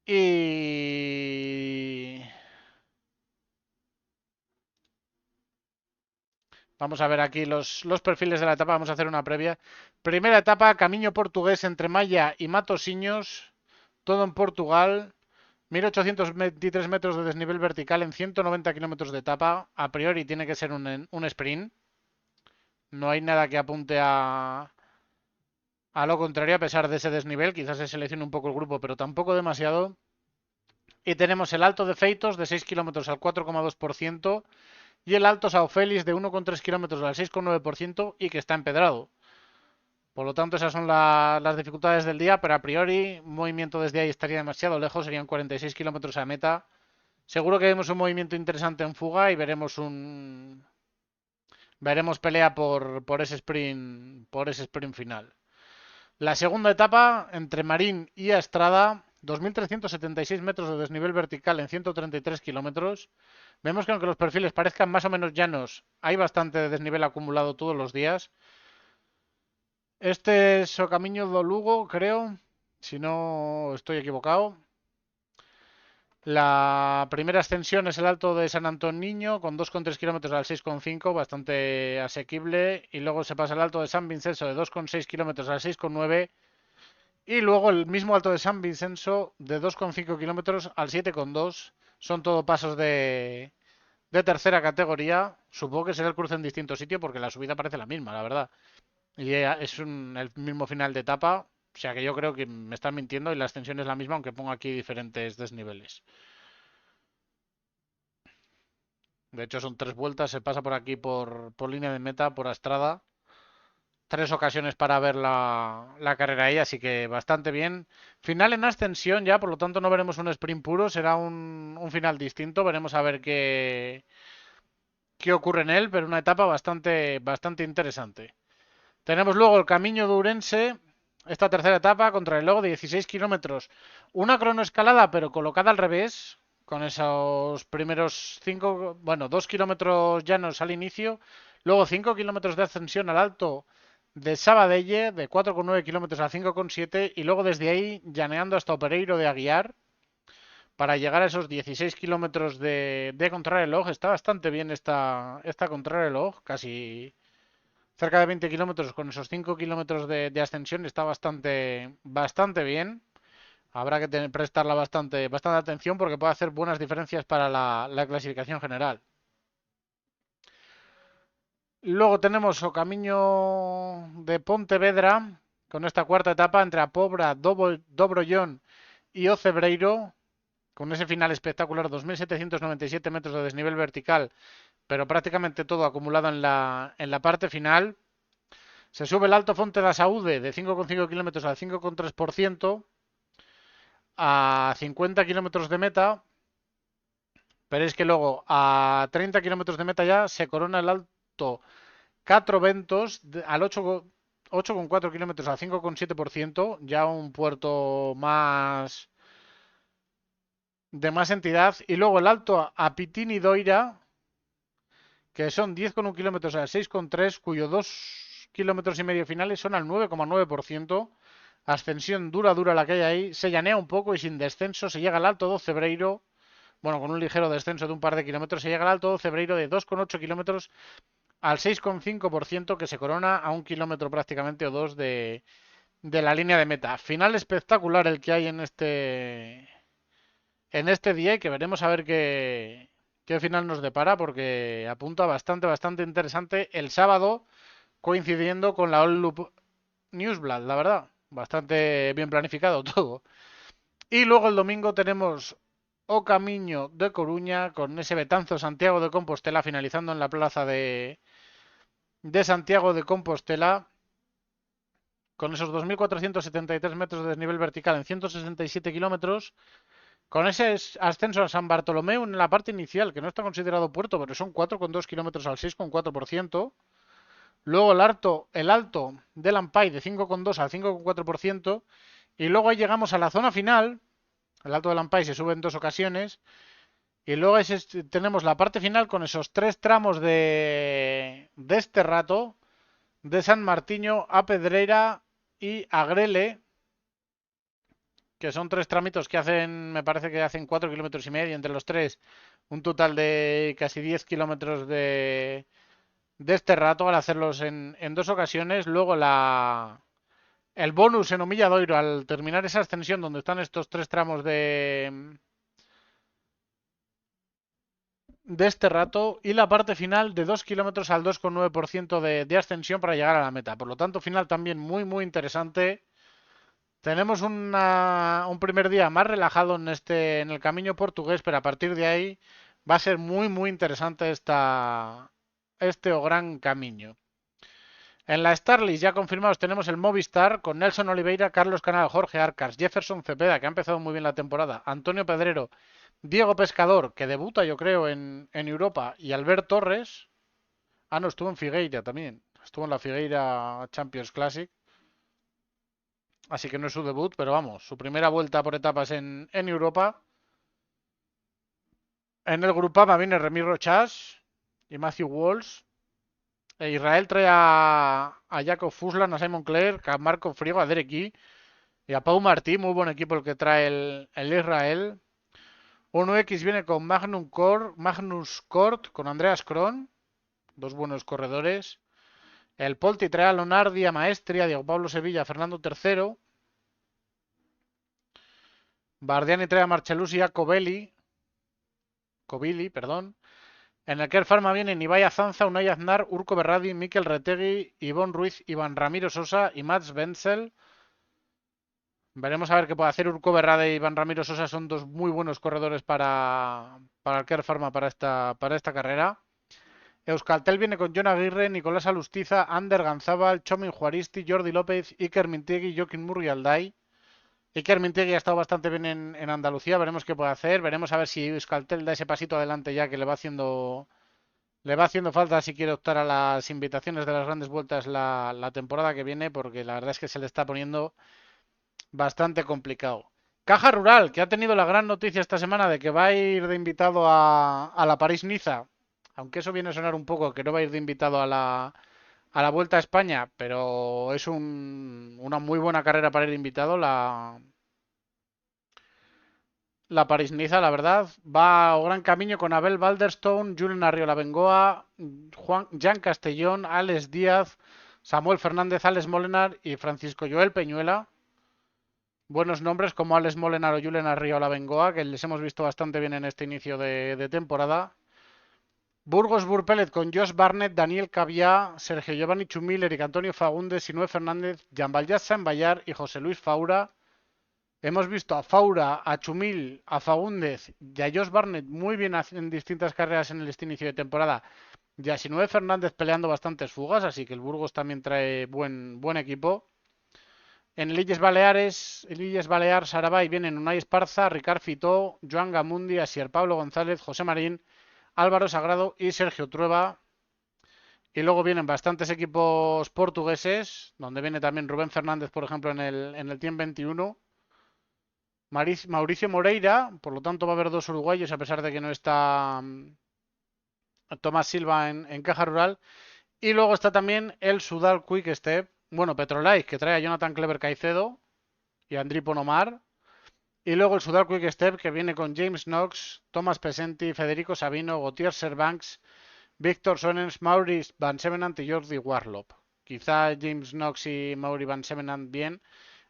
Y vamos a ver aquí los perfiles de la etapa. Vamos a hacer una previa. Primera etapa, Camino portugués entre Maya y Matosinhos. Todo en Portugal. 1823 metros de desnivel vertical en 190 kilómetros de etapa. A priori tiene que ser un sprint. No hay nada que apunte a lo contrario, a pesar de ese desnivel. Quizás se seleccione un poco el grupo, pero tampoco demasiado. Y tenemos el Alto de Feitos de 6 kilómetros al 4,2% y el Alto Sao Félix de 1,3 kilómetros al 6,9% y que está empedrado. Por lo tanto, esas son las dificultades del día, pero a priori, un movimiento desde ahí estaría demasiado lejos, serían 46 kilómetros a meta. Seguro que vemos un movimiento interesante en fuga y veremos pelea por ese sprint final. La segunda etapa entre Marín y Estrada, 2.376 metros de desnivel vertical en 133 kilómetros. Vemos que aunque los perfiles parezcan más o menos llanos, hay bastante desnivel acumulado todos los días. Este es o Camiño do Lugo, creo, si no estoy equivocado. La primera ascensión es el Alto de San Antoniño con 2,3 kilómetros al 6,5, bastante asequible. Y luego se pasa al Alto de San Vincenzo de 2,6 kilómetros al 6,9. Y luego el mismo Alto de San Vincenzo de 2,5 kilómetros al 7,2. Son todo pasos de tercera categoría. Supongo que será el cruce en distinto sitio porque la subida parece la misma, la verdad. Y es el mismo final de etapa. O sea que yo creo que me están mintiendo y la ascensión es la misma, aunque pongo aquí diferentes desniveles. De hecho, son 3 vueltas. Se pasa por aquí por línea de meta, por Astrada. 3 ocasiones para ver la carrera ahí, así que bastante bien. Final en ascensión ya, por lo tanto no veremos un sprint puro, será un final distinto. Veremos a ver qué ocurre en él, pero una etapa bastante interesante. Tenemos luego el Camino de Ourense, esta tercera etapa, contrarreloj de 16 kilómetros. Una cronoescalada, pero colocada al revés, con esos primeros 5, bueno, 2 kilómetros llanos al inicio, luego 5 kilómetros de ascensión al alto de Sabadelle, de 4,9 kilómetros a 5,7, y luego desde ahí llaneando hasta Opereiro de Aguiar, para llegar a esos 16 kilómetros de contrarreloj. Está bastante bien esta contrarreloj, casi cerca de 20 kilómetros con esos 5 kilómetros de ascensión. Está bastante bien. Habrá que prestarla bastante atención porque puede hacer buenas diferencias para la clasificación general. Luego tenemos o Camino de Pontevedra con esta cuarta etapa entre a Pobra, Dobrollón y Ocebreiro, con ese final espectacular, 2.797 metros de desnivel vertical, pero prácticamente todo acumulado en la parte final. Se sube el Alto Fonte da Saúde de 5,5 kilómetros al 5,3% a 50 kilómetros de meta, pero es que luego a 30 kilómetros de meta ya se corona el Alto Catro Ventos al 8,4 kilómetros a 5,7%, ya un puerto de más entidad. Y luego el Alto Apitini Doira, que son 10,1 kilómetros a 6,3, cuyos 2,5 kilómetros finales son al 9,9%. Ascensión dura, dura la que hay ahí. Se llanea un poco y sin descenso se llega al Alto do Cebreiro. Bueno, con un ligero descenso de un par de kilómetros se llega al Alto do Cebreiro de 2,8 kilómetros al 6,5% que se corona a un kilómetro prácticamente o dos de la línea de meta. Final espectacular el que hay en este día y que veremos a ver qué final nos depara porque apunta bastante, bastante interesante el sábado coincidiendo con la All Loop Newsblad, la verdad. Bastante bien planificado todo. Y luego el domingo tenemos O Camiño de Coruña con ese Betanzo Santiago de Compostela finalizando en la plaza de Santiago de Compostela con esos 2.473 metros de desnivel vertical en 167 kilómetros. Con ese ascenso a San Bartolomé en la parte inicial, que no está considerado puerto, pero son 4,2 kilómetros al 6,4%. Luego el alto del Ampay de 5,2 al 5,4%. Y luego ahí llegamos a la zona final. El alto del Ampay se sube en dos ocasiones. Y luego tenemos la parte final con esos tres tramos de este rato. De San Martiño a Pedreira y a Grele, que son tres tramitos que hacen, me parece que hacen 4,5 kilómetros entre los tres, un total de casi 10 kilómetros de este rato al hacerlos en dos ocasiones. Luego el bonus en Humilladoiro al terminar esa ascensión donde están estos tres tramos de este rato y la parte final de 2 kilómetros al 2,9% de ascensión para llegar a la meta. Por lo tanto, final también muy, muy interesante. Tenemos un primer día más relajado en el camino portugués, pero a partir de ahí va a ser muy, muy interesante este o gran camino. En la Starlist ya confirmados tenemos el Movistar con Nelson Oliveira, Carlos Canal, Jorge Arcas, Jefferson Cepeda, que ha empezado muy bien la temporada, Antonio Pedrero, Diego Pescador, que debuta yo creo en Europa, y Albert Torres. Ah, no, estuvo en Figueira también. Estuvo en la Figueira Champions Classic. Así que no es su debut, pero vamos, su primera vuelta por etapas en Europa. En el Grupama viene Remy Rochas y Matthew Walsh. Israel trae a Jacob Fuslan, a Simon Clair, a Marco Friego, a Derek Key y a Pau Martí. Muy buen equipo el que trae el Israel. 1X viene con Magnus Kort, con Andreas Kron. Dos buenos corredores. El Polti trae a Lonardi, a Maestri, a Diego Pablo Sevilla, a Fernando III. Bardiani trae a Marchelus y a Covili, perdón. En el Care Pharma vienen Ibai Azanza, Unai Aznar, Urko Berradi, Mikel Retegui, Ivonne Ruiz, Iván Ramiro Sosa y Mats Wenzel. Veremos a ver qué puede hacer Urko Berradi y Iván Ramiro Sosa. Son dos muy buenos corredores para el Care Pharma para esta carrera. Euskaltel viene con Jon Aguirre, Nicolás Alustiza, Ander Ganzábal, Chomin Juaristi, Jordi López, Iker Mintegui, Joaquín Murri Alday. Iker Mintegui ha estado bastante bien en Andalucía. Veremos qué puede hacer. Veremos a ver si Euskaltel da ese pasito adelante ya que le va haciendo falta si quiere optar a las invitaciones de las grandes vueltas la temporada que viene, porque la verdad es que se le está poniendo bastante complicado. Caja Rural, que ha tenido la gran noticia esta semana de que va a ir de invitado a la París-Niza, aunque eso viene a sonar un poco, que no va a ir de invitado a la Vuelta a España, pero es una muy buena carrera para ir de invitado. La París-Niza, la verdad, va a gran camino con Abel Balderstone, Julen Arriola Bengoa, Jan Castellón, Alex Díaz, Samuel Fernández, Alex Molenar y Francisco Joel Peñuela. Buenos nombres como Alex Molenar o Julen Arriola Bengoa, que les hemos visto bastante bien en este inicio de temporada. Burgos Burpelet con Josh Barnett, Daniel Caviá, Sergio Giovanni Chumil, Eric Antonio Fagundes, Sinué Fernández, Jean Vallat Sambayar y José Luis Faura. Hemos visto a Faura, a Chumil, a Faúndez y a Josh Barnett muy bien en distintas carreras en este inicio de temporada. Y a Sinué Fernández peleando bastantes fugas, así que el Burgos también trae buen equipo. En el Illes Balears Sarabay vienen Unai Esparza, Ricard Fitó, Joan Gamundi, Asier Pablo González, José Marín, Álvaro Sagrado y Sergio Trueba. Y luego vienen bastantes equipos portugueses, donde viene también Rubén Fernández, por ejemplo, en el Team 21. Mauricio Moreira, por lo tanto va a haber dos uruguayos a pesar de que no está Tomás Silva en Caja Rural. Y luego está también el Sudal Quick Step, bueno, Petrolife, que trae a Jonathan Clever Caicedo, y Andri Ponomar. Y luego el Sudal Quick Step que viene con James Knox, Thomas Pesenti, Federico Sabino, Gautier Servanks, Víctor Sonens, Maurice Van Sevenant y Jordi Warlop. Quizá James Knox y Mauri Van Sevenant bien.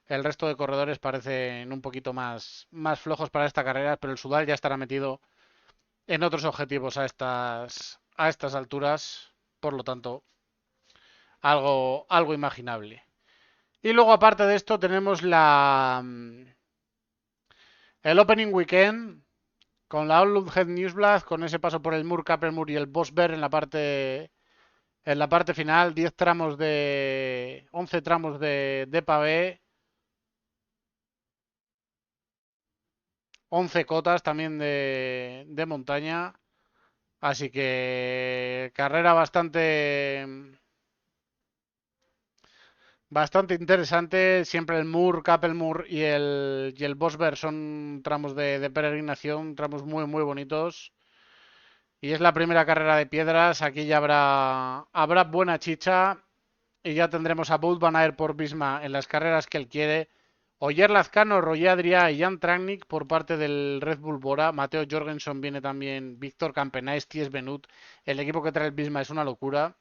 El resto de corredores parecen un poquito más flojos para esta carrera, pero el Sudal ya estará metido en otros objetivos a estas alturas. Por lo tanto, algo imaginable. Y luego, aparte de esto, tenemos el Opening Weekend con la Outlook Head Newsblad, con ese paso por el Moor, Capelmoor y el Bosberg en la parte final. 10 tramos 11 tramos de pavé. 11 cotas también de montaña. Así que carrera bastante interesante. Siempre el Moor, Capelmoor y el Bosberg son tramos de peregrinación, tramos muy, muy bonitos. Y es la primera carrera de piedras. Aquí ya habrá buena chicha. Y ya tendremos a Wout van Aert por Visma en las carreras que él quiere. Oyer Lazcano, Roger Adrià y Jan Tratnik por parte del Red Bull Bora. Mateo Jorgensen viene también. Víctor Campenaes, Ties Benut. El equipo que trae el Visma es una locura.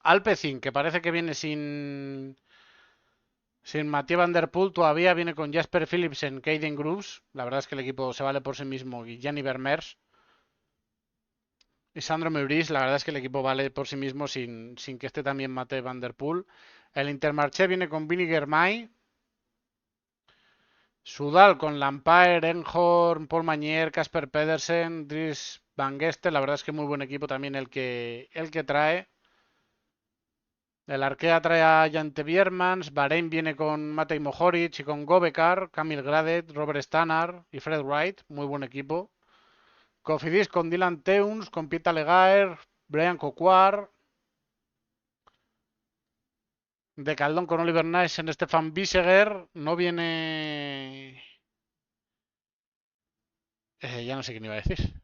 Alpecin, que parece que viene sin Mathieu Van Der Poel, todavía viene con Jasper Philipsen, Caden Groves. La verdad es que el equipo se vale por sí mismo. Y Gianni Vermeers. Y Sandro Meurice, la verdad es que el equipo vale por sí mismo sin que esté también Mathieu Van Der Poel. El Intermarché viene con Vinny Germay. Sudal con Lampaert, Enhorn, Paul Magnier, Casper Pedersen, Dries Van Gestel. La verdad es que muy buen equipo también el que trae. El Arkea trae a Jante Biermans. Bahrein viene con Matej Mohoric y con Gobekar, Camil Gradet, Robert Stannard y Fred Wright. Muy buen equipo. Cofidis con Dylan Teuns, con Pita Legaer, Brian Coquard. De Caldón con Oliver Naesen, Stefan Biseguer. No viene. Ya no sé quién iba a decir.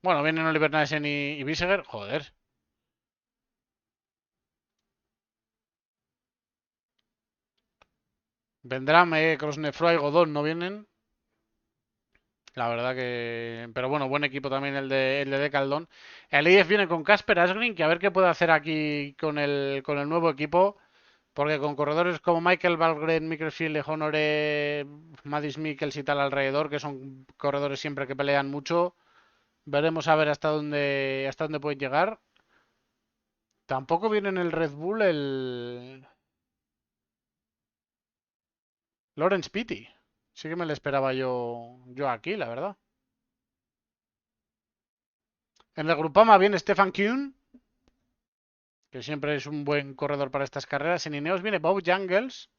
Bueno, vienen Oliver Naesen y Biseguer. Joder. Vendrán Krosnefroy y Godón, no vienen. La verdad que. Pero bueno, buen equipo también el de Caldón. El IF viene con Casper Asgreen, que a ver qué puede hacer aquí con el nuevo equipo. Porque con corredores como Michael Valgren, Mickelfield, Honore, Madis Mikkels y tal alrededor, que son corredores siempre que pelean mucho, veremos a ver hasta dónde pueden llegar. Tampoco viene en el Red Bull el Lawrence Pitty. Sí que me lo esperaba yo aquí, la verdad. En el Grupama viene Stefan Kuhn, que siempre es un buen corredor para estas carreras. En Ineos viene Bob Jungels,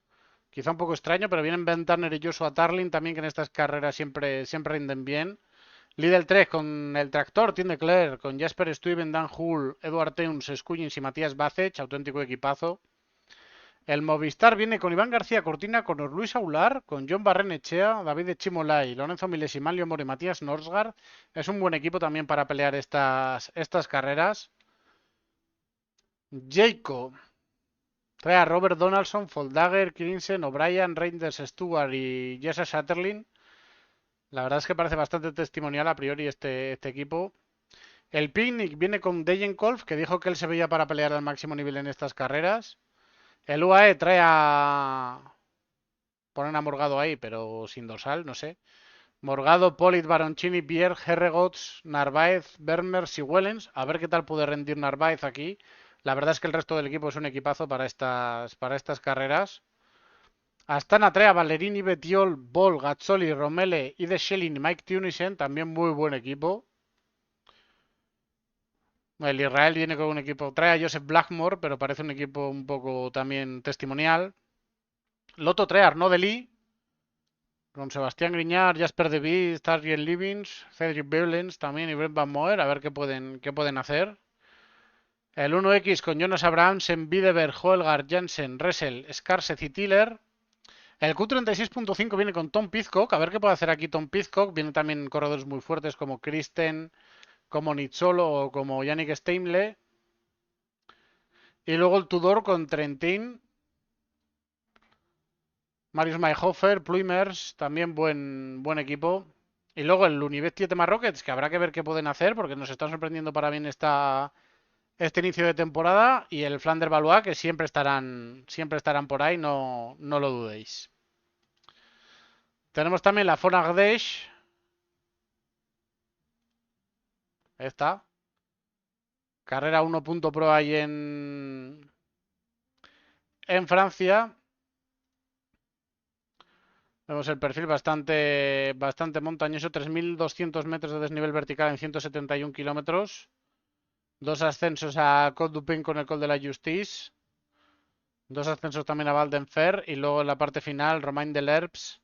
quizá un poco extraño, pero vienen Ben Turner y Joshua Tarling también, que en estas carreras siempre rinden bien. Lidl 3 con el tractor, Tim Declerc, con Jasper Stuyven, Dan Hull, Edward Teuns, Scullins y Matías Bacech, auténtico equipazo. El Movistar viene con Iván García Cortina, con Luis Aular, con John Barrenechea, David Chimolay, Lorenzo Milesi, Manlio Mori, Matías Norsgaard. Es un buen equipo también para pelear estas carreras. Jayco trae a Robert Donaldson, Foldager, Crinsen, O'Brien, Reinders, Stewart y Jesse Shatterlin. La verdad es que parece bastante testimonial a priori este equipo. El Picnic viene con Degenkolb, que dijo que él se veía para pelear al máximo nivel en estas carreras. El UAE trae a. Ponen a Morgado ahí, pero sin dorsal, no sé. Morgado, Polit, Baroncini, Pierre, Herregots, Narváez, Vermeers y Wellens. A ver qué tal puede rendir Narváez aquí. La verdad es que el resto del equipo es un equipazo para estas carreras. Astana trae a Ballerini, Betiol, Bol, Gazzoli, Romele, Ide Schelling y Mike Tunisen. También muy buen equipo. El Israel viene con un equipo. Trae a Joseph Blackmore, pero parece un equipo un poco también testimonial. Loto trae a Arnaud Delis, con Sebastián Griñar, Jasper De Vries, Tarjen Livings, Cedric Berlens también y Brent Van Moer. A ver qué pueden hacer. El 1X con Jonas Abrahamsen, Bideberg, Hoelgaard, Jansen, Ressel, Skarseth y Tiller. El Q36.5 viene con Tom Pidcock. A ver qué puede hacer aquí Tom Pidcock. Vienen también corredores muy fuertes como Kristen, como Nizzolo o como Yannick Steinle. Y luego el Tudor con Trentin. Marius Mayhofer, Plumers, también buen equipo. Y luego el Unibet 7 Rockets, que habrá que ver qué pueden hacer, porque nos están sorprendiendo para bien este inicio de temporada. Y el Flander Valois, que siempre estarán por ahí, no lo dudéis. Tenemos también la Fonagdesh. Esta. Carrera 1.pro ahí en Francia. Vemos el perfil bastante montañoso, 3.200 metros de desnivel vertical en 171 kilómetros. Dos ascensos a Col du Pin con el Col de la Justice. Dos ascensos también a Val d'Enfer. Y luego en la parte final, Romain de Lerps.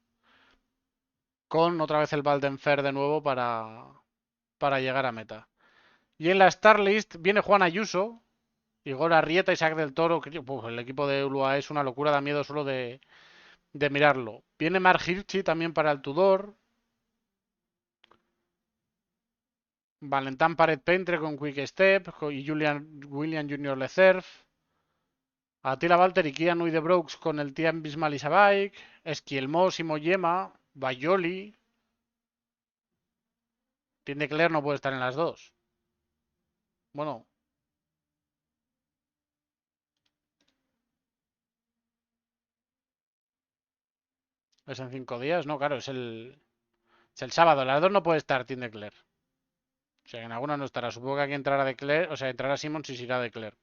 Con otra vez el Val d'Enfer de nuevo para llegar a meta. Y en la Starlist viene Juan Ayuso, Igor Arrieta, Isaac del Toro. El equipo de Ulua es una locura, da miedo solo de mirarlo. Viene Mark Hirschi también para el Tudor. Valentin Paret Pentre con Quick Step y William Junior Lecerf. Attila Walter y Kian de Brooks con el Tian Bismal Bike. Esquielmo, Simo Yema, Bayoli. Tiene Claire no puede estar en las dos. Bueno. Es en 5 días, no, claro, es el sábado. Las dos no puede estar Tim de Claire. O sea, en alguna no estará. Supongo que aquí entrará de Claire, o sea, entrará Simmons y se irá de Claire.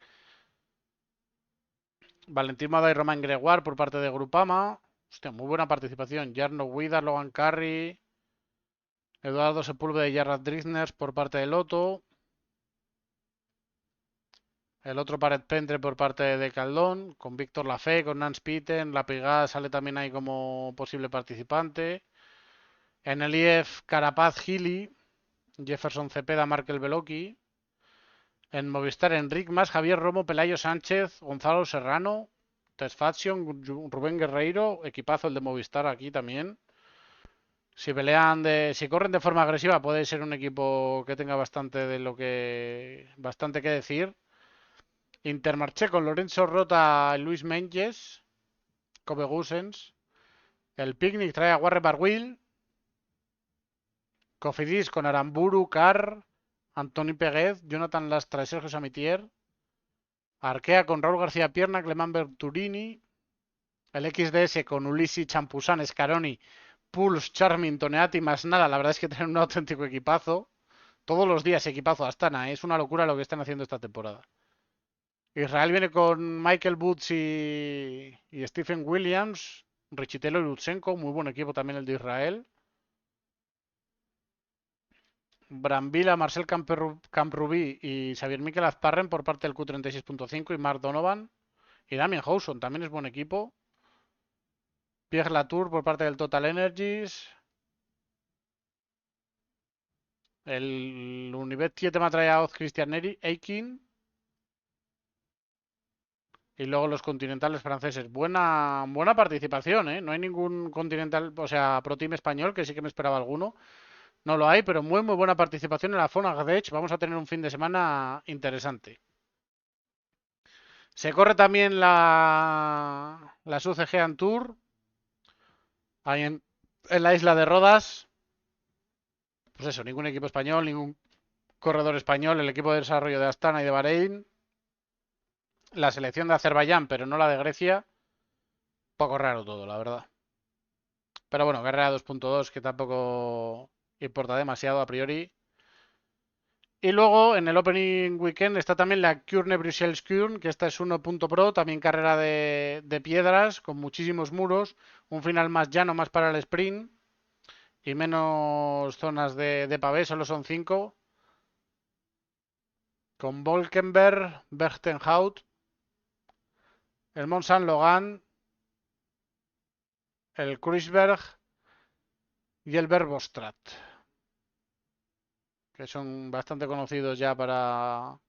Valentín Mada y Romain Gregoire por parte de Grupama. Hostia, muy buena participación. Jarno Guida, Logan Carry. Eduardo Sepúlveda y Jarrad Drisners por parte de Loto. El otro Paret Pentre por parte de Caldón. Con Víctor Lafay, con Nance Pitten. La Pigada sale también ahí como posible participante. En el IF, Carapaz Gili. Jefferson Cepeda, Markel Beloki. En Movistar, Enric Mas, Javier Romo, Pelayo Sánchez, Gonzalo Serrano, Tesfaction, Rubén Guerreiro, equipazo el de Movistar aquí también. Si corren de forma agresiva, puede ser un equipo que tenga bastante que decir. Intermarché con Lorenzo Rota y Luis Menges, Kobe Gusens. El Picnic trae a Warren Barguil. Cofidis con Aramburu, Carr, Antoni Peguez, Jonathan Lastra y Sergio Samitier. Arkea con Raúl García Pierna, Clemán Berturini. El XDS con Ulisi, Champusán, Scaroni, Pulse, Charmin, Toneati, más nada. La verdad es que tienen un auténtico equipazo. Todos los días equipazo Astana. Es una locura lo que están haciendo esta temporada. Israel viene con Michael Boots y Stephen Williams. Richitelo y Lutsenko. Muy buen equipo también el de Israel. Brambila, Marcel Camprubí y Xavier Miquel Azparren por parte del Q36.5 y Mark Donovan. Y Damien Howson también es buen equipo. Pierre Latour por parte del Total Energies. El Unibet 7 me ha traído a Oz Christian Eikin. Y luego los continentales franceses. Buena participación, ¿eh? No hay ningún continental, o sea, pro team español, que sí que me esperaba alguno. No lo hay, pero muy buena participación en la Fona Gadech. Vamos a tener un fin de semana interesante. Se corre también la UCG Tour. Ahí en la isla de Rodas. Pues eso, ningún equipo español, ningún corredor español. El equipo de desarrollo de Astana y de Bahrein. La selección de Azerbaiyán, pero no la de Grecia. Poco raro todo, la verdad. Pero bueno, carrera 2.2 que tampoco importa demasiado a priori. Y luego en el Opening Weekend está también la Kurne Bruxelles Kurne, que esta es 1.pro, también carrera de piedras, con muchísimos muros. Un final más llano, más para el sprint. Y menos zonas de pavé, solo son 5. Con Volkenberg, Berchtenhout, el Mont Saint Logan, el Kreuzberg y el Verbostrat, que son bastante conocidos ya para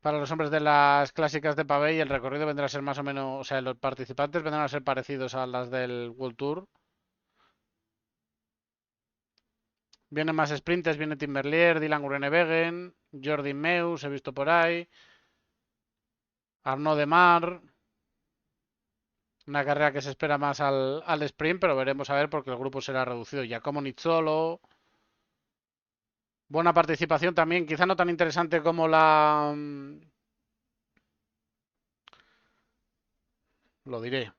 los hombres de las clásicas de pavé, y el recorrido vendrá a ser más o menos, o sea, los participantes vendrán a ser parecidos a las del World Tour. Vienen más sprinters, viene Tim Merlier, Dylan Groenewegen, Jordi Meus, he visto por ahí, Arnaud Demar. Una carrera que se espera más al sprint, pero veremos a ver porque el grupo será reducido. Giacomo Nizzolo, buena participación también, quizá no tan interesante como lo diré,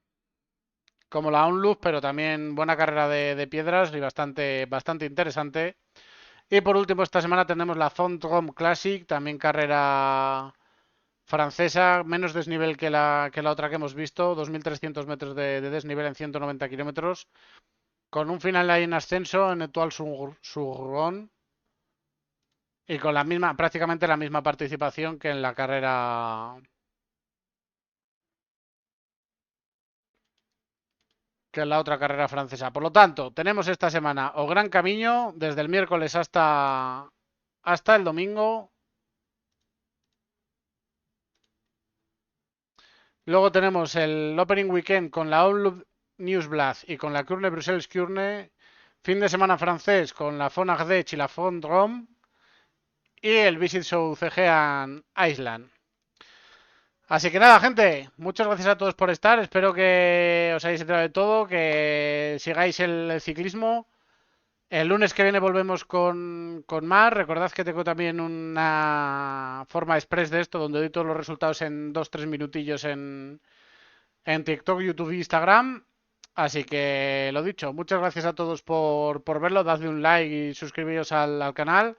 como la Onlus, pero también buena carrera de piedras y bastante interesante. Y por último, esta semana tenemos la Font-Romp Classic, también carrera francesa, menos desnivel que la otra que hemos visto, 2.300 metros de desnivel en 190 kilómetros, con un final ahí en ascenso en Étoile-sur-Rhône y con prácticamente la misma participación que en la otra carrera francesa. Por lo tanto, tenemos esta semana o Gran Camino desde el miércoles hasta el domingo. Luego tenemos el Opening Weekend con la All Newsblad y con la Curne Bruxelles Curne. Fin de semana francés con la Fon Ardèche y la Font Rome. Y el Visit Show CG Island. Así que nada, gente, muchas gracias a todos por estar. Espero que os hayáis enterado de todo, que sigáis el ciclismo. El lunes que viene volvemos con más. Recordad que tengo también una forma express de esto, donde doy todos los resultados en 2-3 minutillos en TikTok, YouTube e Instagram. Así que lo dicho, muchas gracias a todos por verlo. Dadle un like y suscribiros al canal.